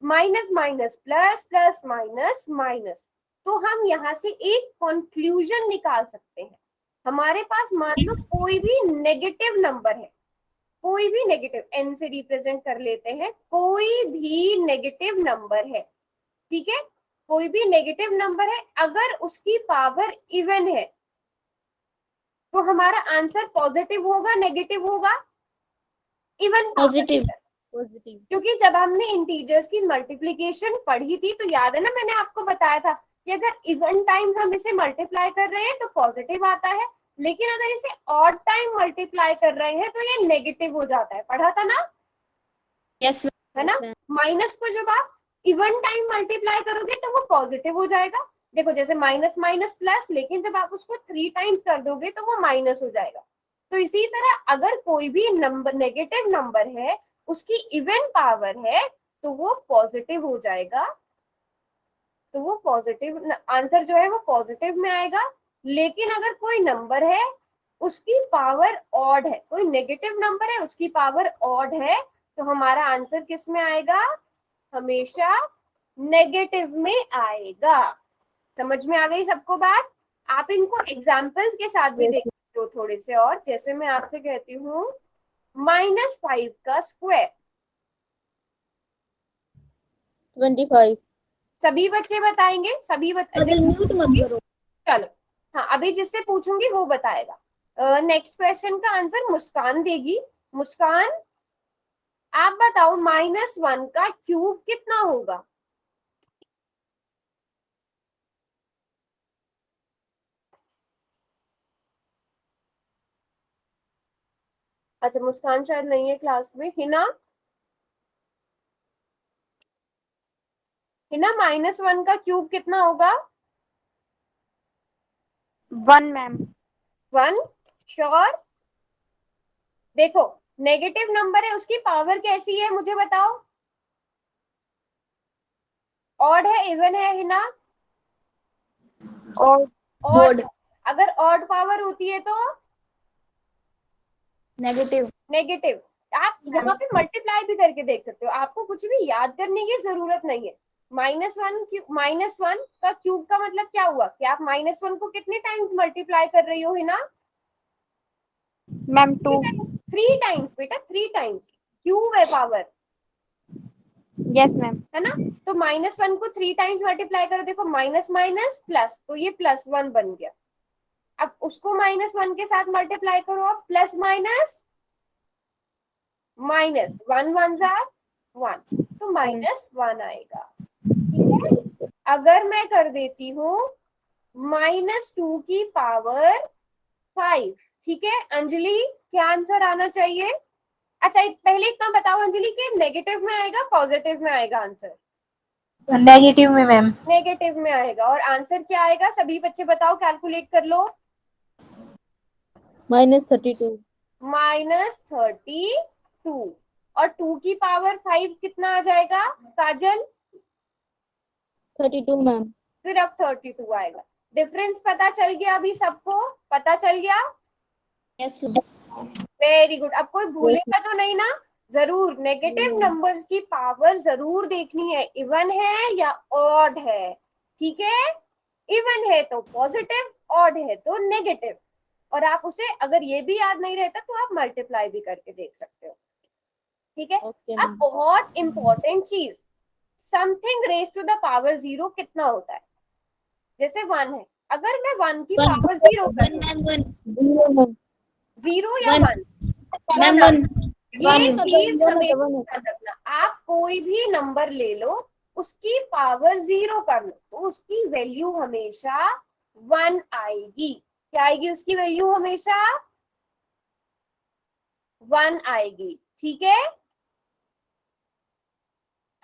minus minus plus plus minus minus. तो हम यहाँ से एक कंक्लूजन निकाल सकते हैं। हमारे पास मान लो कोई भी नेगेटिव नंबर है, कोई भी नेगेटिव, n से रिप्रेजेंट कर लेते हैं, कोई भी नेगेटिव नंबर है, ठीक है, कोई भी नेगेटिव नंबर है, अगर उसकी पावर इवन है तो हमारा आंसर पॉजिटिव होगा नेगेटिव होगा? Even positive. क्योंकि जब हमने इंटीजर्स की मल्टीप्लिकेशन पढ़ी थी तो याद है ना, मैंने आपको बताया था कि अगर इवन टाइम हम इसे मल्टीप्लाई कर रहे हैं तो पॉजिटिव आता है, लेकिन अगर इसे ऑड टाइम मल्टीप्लाई कर रहे हैं तो ये नेगेटिव हो जाता है। पढ़ा था ना? यस है ना? माइनस को जब आप इवन टाइम मल्टीप्लाई करोगे तो वो पॉजिटिव हो जाएगा। देखो जैसे माइनस माइनस प्लस, लेकिन जब आप उसको 3 टाइम्स कर दोगे तो वो माइनस हो जाएगा। तो इसी तरह अगर कोई भी नंबर नेगेटिव नंबर है, उसकी इवन पावर है, तो वो पॉजिटिव हो जाएगा, तो वो पॉजिटिव आंसर जो है वो पॉजिटिव में आएगा। लेकिन अगर कोई नंबर है उसकी पावर ऑड है, कोई नेगेटिव नंबर है उसकी पावर ऑड है, तो हमारा आंसर किस में आएगा? हमेशा नेगेटिव में आएगा। समझ में आ गई सबको बात? आप इनको एग्जाम्पल्स के साथ भी देख सकते हो थोड़े से और। जैसे मैं आपसे कहती हूँ -5 का स्क्वायर, 25। सभी बच्चे बताएंगे? सभी चलो हाँ, अभी जिससे पूछूंगी वो बताएगा। नेक्स्ट क्वेश्चन का आंसर मुस्कान देगी। मुस्कान आप बताओ -1 का क्यूब कितना होगा? अच्छा मुस्कान शायद नहीं है क्लास में। हिना, हिना -1 का क्यूब कितना होगा? 1 मैम। 1 श्योर? देखो नेगेटिव नंबर है, उसकी पावर कैसी है मुझे बताओ? ऑड है इवन है हिना? ऑड। अगर ऑड पावर होती है तो नेगेटिव। नेगेटिव। आप यहाँ पे मल्टीप्लाई भी करके देख सकते हो, आपको कुछ भी याद करने की जरूरत नहीं है। -1 का क्यूब का मतलब क्या हुआ कि आप -1 को कितने टाइम्स मल्टीप्लाई कर रही हो हिना? मैम 2। 3 टाइम्स बेटा, 3 टाइम्स, क्यूब है पावर, यस मैम। है ना? तो -1 को 3 टाइम्स मल्टीप्लाई करो, देखो माइनस माइनस प्लस, तो ये +1 बन गया। अब उसको -1 के साथ मल्टीप्लाई करो, अब प्लस माइनस माइनस, 1 1 1, तो -1 आएगा। अगर मैं कर देती हूँ -2 की पावर 5, ठीक है अंजलि, क्या आंसर आना चाहिए? अच्छा पहले इतना बताओ अंजलि कि नेगेटिव में आएगा पॉजिटिव में आएगा आंसर? नेगेटिव में मैम। नेगेटिव में आएगा। और आंसर क्या आएगा सभी बच्चे बताओ, कैलकुलेट कर लो। -32। -32 और 2 की पावर 5 कितना आ जाएगा काजल? 32 मैम। सिर्फ 32 आएगा। डिफरेंस पता चल गया अभी सबको? पता चल गया? Yes very good. अब कोई भूलेगा तो नहीं ना? जरूर नेगेटिव नंबर्स की पावर जरूर देखनी है, इवन है या ऑड है, ठीक है? इवन है तो पॉजिटिव, ऑड है तो नेगेटिव। और आप उसे अगर ये भी याद नहीं रहता तो आप मल्टीप्लाई भी करके देख सकते हो, ठीक है? अब बहुत इंपॉर्टेंट चीज, something raise to the power 0 कितना होता है? जैसे 1 है, अगर मैं 1 की पावर 0 कर दूं, 0 या 1, ये चीज हमेशा याद रखना, आप कोई भी नंबर ले लो, उसकी पावर 0 कर लो तो उसकी वैल्यू हमेशा 1 आएगी। क्या आएगी? उसकी वैल्यू हमेशा 1 आएगी। ठीक है?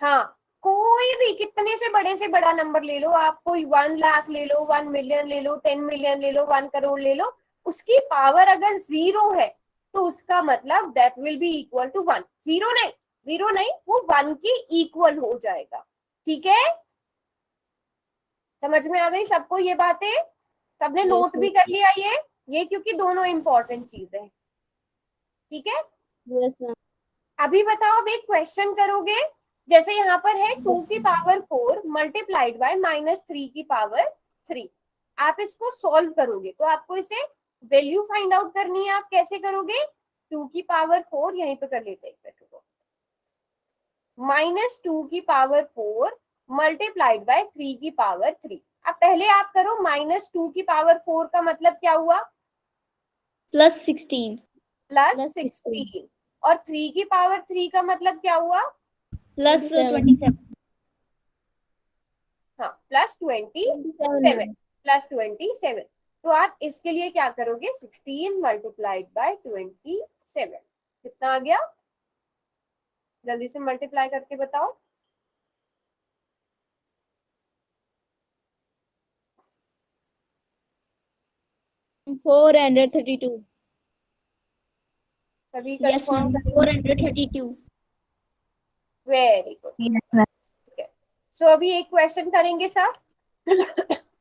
हाँ, कोई भी कितने से बड़ा नंबर ले लो, आप कोई 1 लाख ले लो, 1 मिलियन ले लो, 10 मिलियन ले लो, 1 करोड़ ले लो, उसकी पावर अगर 0 है तो उसका मतलब that will be equal to 1। 0 नहीं, वो 1 के इक्वल हो जाएगा। ठीक है? समझ में आ गई सबको ये बातें? सबने नोट भी कर लिया ये क्योंकि दोनों इंपॉर्टेंट चीज है। ठीक है? Yes ma'am. अभी बताओ, अब एक क्वेश्चन करोगे, जैसे यहाँ पर है 2 की पावर 4 मल्टीप्लाइड बाय -3 की पावर 3। आप इसको सॉल्व करोगे तो आपको इसे वैल्यू फाइंड आउट करनी है। आप कैसे करोगे? 2 की पावर 4 यहीं पे कर लेते हैं, -2 की पावर 4 मल्टीप्लाइड बाय 3 की पावर 3। अब पहले आप करो, -2 की पावर 4 का मतलब क्या हुआ? +16 +16। और 3 की पावर 3 का मतलब क्या हुआ? +27 हाँ, +27। तो आप इसके लिए क्या करोगे? 16 मल्टीप्लाइड बाय 27 कितना आ गया? जल्दी से मल्टीप्लाई करके बताओ। 432 सभी yes ma'am confirm? 432 very good. So अभी एक क्वेश्चन करेंगे सब।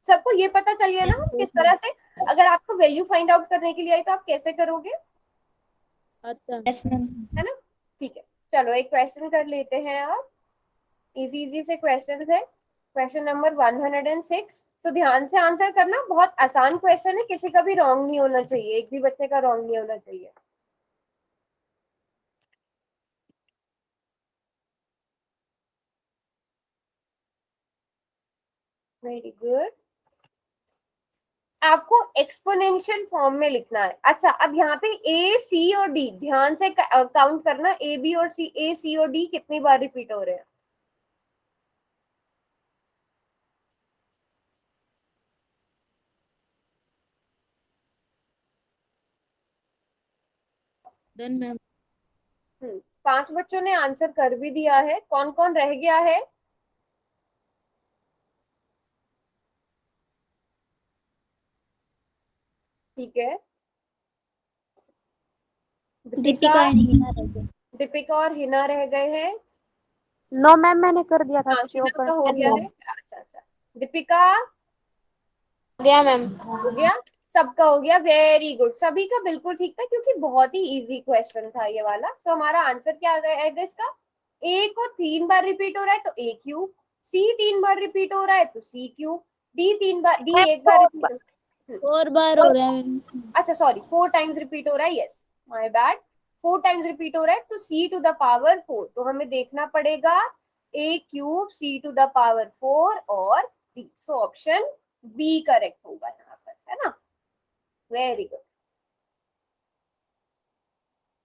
सबको ये पता चल गया ना हम किस तरह से, अगर आपको वैल्यू फाइंड आउट करने के लिए आई तो आप कैसे करोगे? Yes ma'am. है ना? ठीक है, चलो एक क्वेश्चन कर लेते हैं अब। इजी से क्वेश्चन है, क्वेश्चन नंबर 106। तो ध्यान से आंसर करना, बहुत आसान क्वेश्चन है, किसी का भी रॉन्ग नहीं होना चाहिए, एक भी बच्चे का रॉन्ग नहीं होना चाहिए। Very good. आपको एक्सपोनेंशियल फॉर्म में लिखना है। अच्छा, अब यहाँ पे ए, सी और डी ध्यान से काउंट करना, ए, बी और सी, ए, सी और डी कितनी बार रिपीट हो रहे हैं? Done ma'am. 5 बच्चों ने आंसर कर भी दिया है। कौन कौन रह गया है? ठीक है, दीपिका एंड हिना रह गए। दीपिका और हिना रह गए हैं। नो मैम, मैंने कर दिया था, हाँ, शो हिना कर का हो गया है। अच्छा, दीपिका गया मैम। हो गया, सबका हो गया। वेरी गुड, सभी का बिल्कुल ठीक था क्योंकि बहुत ही इजी क्वेश्चन था ये वाला। तो हमारा आंसर क्या आएगा इसका? ए को 3 बार रिपीट हो रहा है तो ए क्यूब, सी 3 बार रिपीट हो रहा है तो सी क्यूब, डी 1 बार रिपीट 4 बार हो रहा है मैम। अच्छा सॉरी, 4 टाइम्स रिपीट हो रहा है। Yes, my bad, 4 times repeat हो रहा है तो c टू द पावर 4। तो हमें देखना पड़ेगा a cube c to the power 4 और d। So option B correct होगा यहाँ पर, है ना? Very good,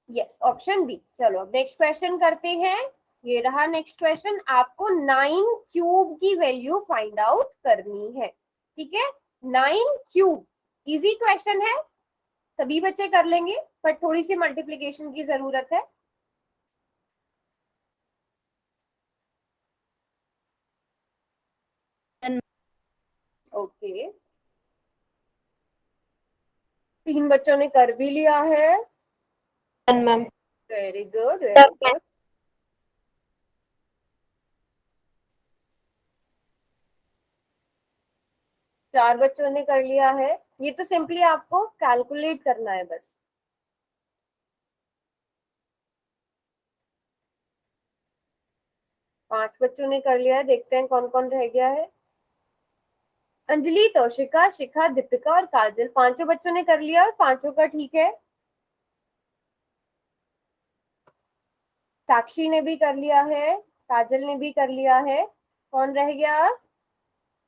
yes option B. चलो अब नेक्स्ट क्वेश्चन करते हैं। ये रहा नेक्स्ट क्वेश्चन। आपको 9 क्यूब की वैल्यू फाइंड आउट करनी है। ठीक है, 9 क्यूब इजी क्वेश्चन है, सभी बच्चे कर लेंगे, बट थोड़ी सी मल्टीप्लिकेशन की जरूरत है। ओके, 3 बच्चों ने कर भी लिया है। Ma'am. Very good, very good. चार बच्चों ने कर लिया है। ये तो सिंपली आपको कैलकुलेट करना है बस। पांच बच्चों ने कर लिया है, देखते हैं कौन कौन रह गया है। अंजलि, तोशिका, शिखा, दीपिका और काजल, पांचों बच्चों ने कर लिया और पांचों का ठीक है। साक्षी ने भी कर लिया है, काजल ने भी कर लिया है। कौन रह गया?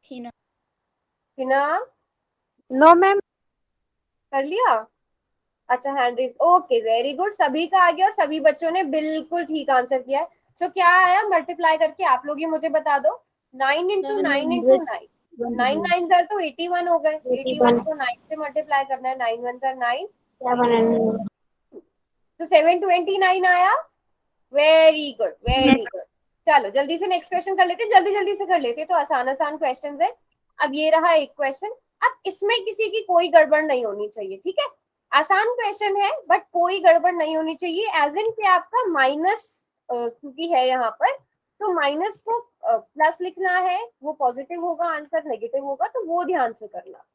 हिना। Hina, no ma'am. कर लिया? अच्छा, hand raise, okay, very good, सभी का आ गया और सभी बच्चों ने बिल्कुल ठीक आंसर किया है। तो क्या आया मल्टीप्लाई करके, आप लोग ये मुझे बता दो। 9 into 9 into 9, 9 9 तो 81 हो गए, 81 को 9 से मल्टीप्लाई करना है, 9 1 9, तो 729 आया। Very good, very good. चलो जल्दी से नेक्स्ट क्वेश्चन कर लेते, जल्दी जल्दी से कर लेते, तो आसान आसान क्वेश्चन है। अब ये रहा एक क्वेश्चन, अब इसमें किसी की कोई गड़बड़ नहीं होनी चाहिए, ठीक है। आसान क्वेश्चन है बट कोई गड़बड़ नहीं होनी चाहिए, एज इन कि आपका माइनस क्योंकि है यहाँ पर, तो माइनस को प्लस लिखना है, वो पॉजिटिव होगा आंसर, नेगेटिव होगा तो वो ध्यान से करना।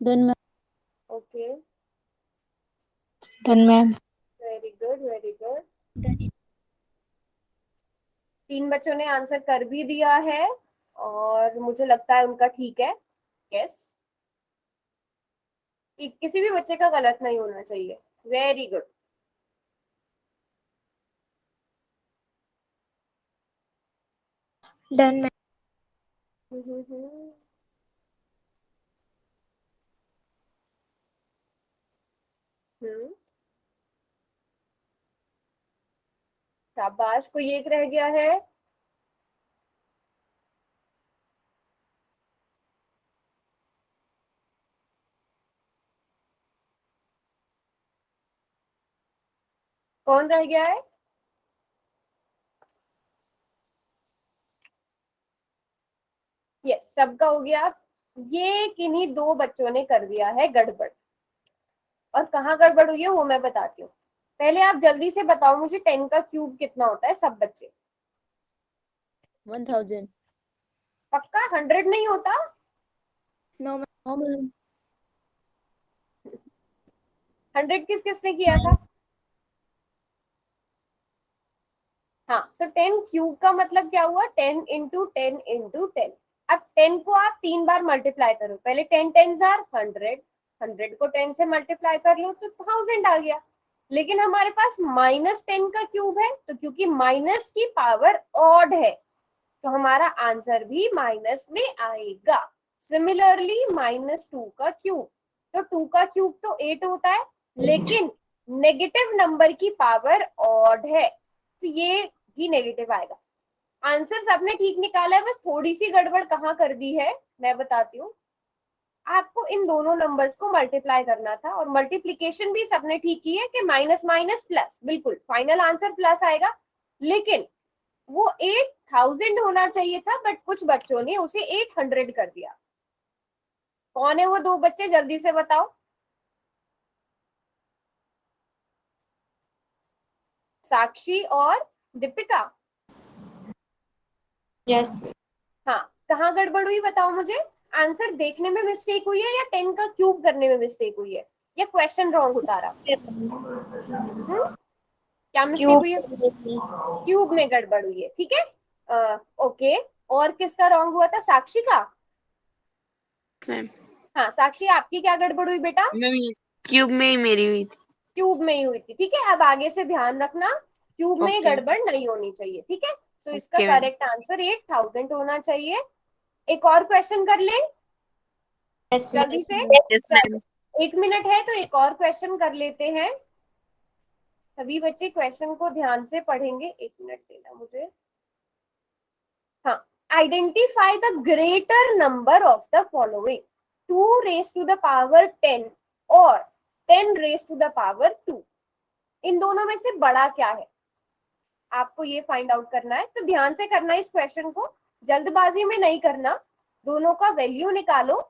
Done ma'am. Okay, done ma'am. Very good, very good. 3 बच्चों ने आंसर कर भी दिया है और मुझे लगता है उनका ठीक है। यस, किसी भी बच्चे का गलत नहीं होना चाहिए। Very good. Done ma'am. Hmm, शाबाश, कोई एक रह गया है। कौन रह गया है? यस, सबका हो गया। ये किन्हीं 2 बच्चों ने कर दिया है गड़बड़, और कहाँ गड़बड़ हुई है वो मैं बताती हूँ। पहले आप जल्दी से बताओ मुझे 10 का क्यूब कितना होता है, सब बच्चे। 1000। पक्का 100 नहीं होता? No ma'am. 100 किस किसने किया था? हाँ, सो 10 क्यूब का मतलब क्या हुआ, 10 into 10 into 10। अब 10 को आप 3 बार मल्टीप्लाई करो, पहले 10 10s are 100, 100 को 10 से मल्टीप्लाई कर लो तो 1000 आ गया। लेकिन हमारे पास -10 का क्यूब है, तो क्योंकि माइनस की पावर ऑड है तो हमारा आंसर भी माइनस में आएगा। सिमिलरली -2 का क्यूब, तो 2 का क्यूब तो 8 होता है, लेकिन नेगेटिव नंबर की पावर ऑड है तो ये भी नेगेटिव आएगा। आंसर सबने ठीक निकाला है, बस थोड़ी सी गड़बड़ कहाँ कर दी है मैं बताती हूँ। आपको इन दोनों नंबर्स को मल्टीप्लाई करना था, और मल्टीप्लीकेशन भी सबने ठीक की है कि माइनस माइनस प्लस, बिल्कुल फाइनल आंसर प्लस आएगा। लेकिन वो 8000 होना चाहिए था, बट कुछ बच्चों ने उसे 800 कर दिया। कौन है वो 2 बच्चे, जल्दी से बताओ। साक्षी और दीपिका। यस। हाँ, कहाँ गड़बड़ हुई बताओ मुझे। आंसर देखने में मिस्टेक हुई है, या 10 का क्यूब करने में मिस्टेक हुई है, या क्वेश्चन रॉन्ग उतारा? क्या मिस्टेक हुई है? क्यूब में गड़बड़ हुई है, ठीक है। ओके, और किसका रॉन्ग हुआ था, साक्षी का? मैम। हाँ साक्षी, आपकी क्या गड़बड़ हुई बेटा? मैम ये क्यूब में ही मेरी हुई थी। क्यूब में ही हुई थी, ठीक है। अब आगे से ध्यान रखना, क्यूब में ओके। गड़बड़ नहीं होनी चाहिए, ठीक है। तो इसका ओके मैम। करेक्ट आंसर 8000 होना चाहिए। एक और क्वेश्चन कर ले यस जल्दी से। यस चलो, मैम। 1 मिनट है तो एक और क्वेश्चन कर लेते हैं। सभी बच्चे क्वेश्चन को ध्यान से पढ़ेंगे, 1 मिनट देना मुझे। हाँ, identify the greater number of the following, 2 raised to the power 10 और 10 raised to the power 2। इन दोनों में से बड़ा क्या है, आपको ये फाइंड आउट करना है। तो ध्यान से करना इस क्वेश्चन को, जल्दबाजी में नहीं करना। दोनों का वैल्यू निकालो।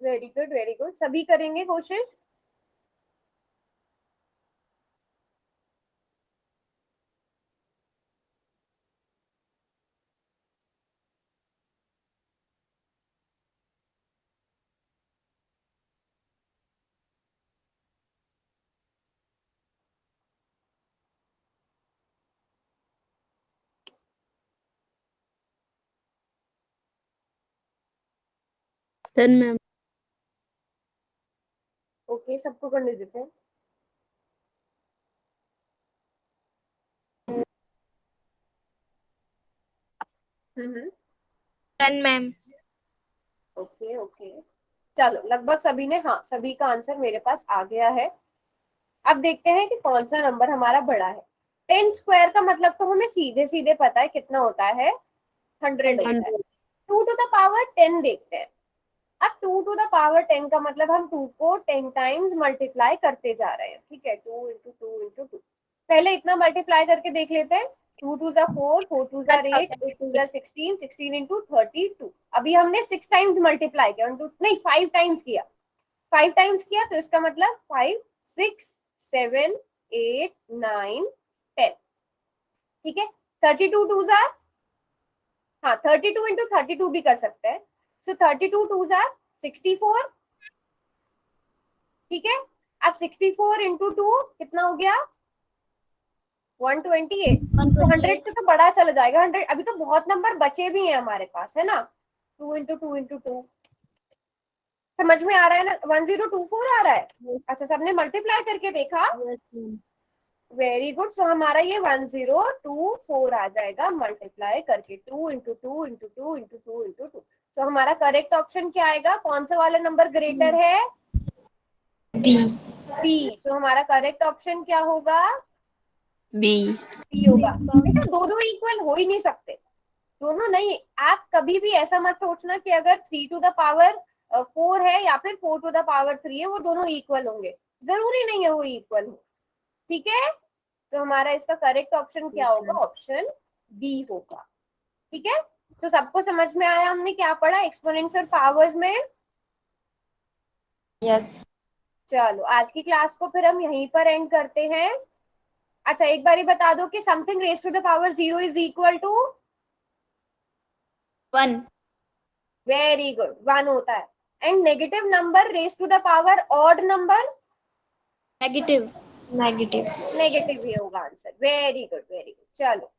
वेरी गुड, वेरी गुड, सभी करेंगे कोशिश। 10 मैम। ओके, सबको करने देते हैं। हम्म 10 मैम। ओके ओके, चलो लगभग सभी ने, हाँ सभी का आंसर मेरे पास आ गया है। अब देखते हैं कि कौन सा नंबर हमारा बड़ा है। 10 स्क्वायर का मतलब तो हमें सीधे सीधे पता है कितना होता है, 100 होता है। 2 टू द पावर 10 देखते हैं। अब 2 टू द पावर 10 का मतलब हम 2 को 10 टाइम्स मल्टीप्लाई करते जा रहे हैं, ठीक है, 2 इंटू 2 इंटू 2। पहले इतना मल्टीप्लाई करके देख लेते हैं। 2 to the 4, 4 to the 8, 8 to the 16, 16 into 32। अभी हमने 6 टाइम्स मल्टीप्लाई किया, नहीं 5 टाइम्स किया, 5 टाइम्स किया, तो इसका मतलब 5, 6, 7, 8, 9, 10, ठीक है। 32 टूज आर, हाँ 32 इंटू 32 भी कर सकते हैं। सो 32 टूज आर 64, ठीक है। अब 64 इंटू 2 कितना हो गया, 128। तो 100 से तो बड़ा चला जाएगा 100। अभी तो बहुत नंबर बचे भी हैं हमारे पास, है ना। 2 इंटू 2 इंटू 2, समझ में आ रहा है ना। 1024 आ रहा है। अच्छा, सबने मल्टीप्लाई करके देखा, वेरी गुड। सो हमारा ये 1024 आ जाएगा मल्टीप्लाई करके, 2 इंटू 2 इंटू 2 इंटू 2 इंटू 2। तो हमारा करेक्ट ऑप्शन क्या आएगा, कौन सा वाला नंबर ग्रेटर है, बी। बी। सो हमारा करेक्ट ऑप्शन क्या होगा, बी। बी होगा। बेटा दोनों इक्वल हो ही नहीं सकते, दोनों नहीं। आप कभी भी ऐसा मत सोचना कि अगर 3 टू द पावर 4 है या फिर 4 टू द पावर 3 है वो दोनों इक्वल होंगे, जरूरी नहीं है वो इक्वल हो, ठीक है। तो हमारा इसका करेक्ट ऑप्शन क्या होगा, ऑप्शन बी होगा, ठीक है। तो सबको समझ में आया हमने क्या पढ़ा एक्सपोनेंट्स और पावर्स में। यस। चलो आज की क्लास को फिर हम यहीं पर एंड करते हैं। अच्छा एक बार ही बता दो कि something raise to the power 0 is equal to 1। Very good, 1 होता है। And negative number raise to the power odd number, negative. Negative. Negative ही होगा answer. Very good very good. चलो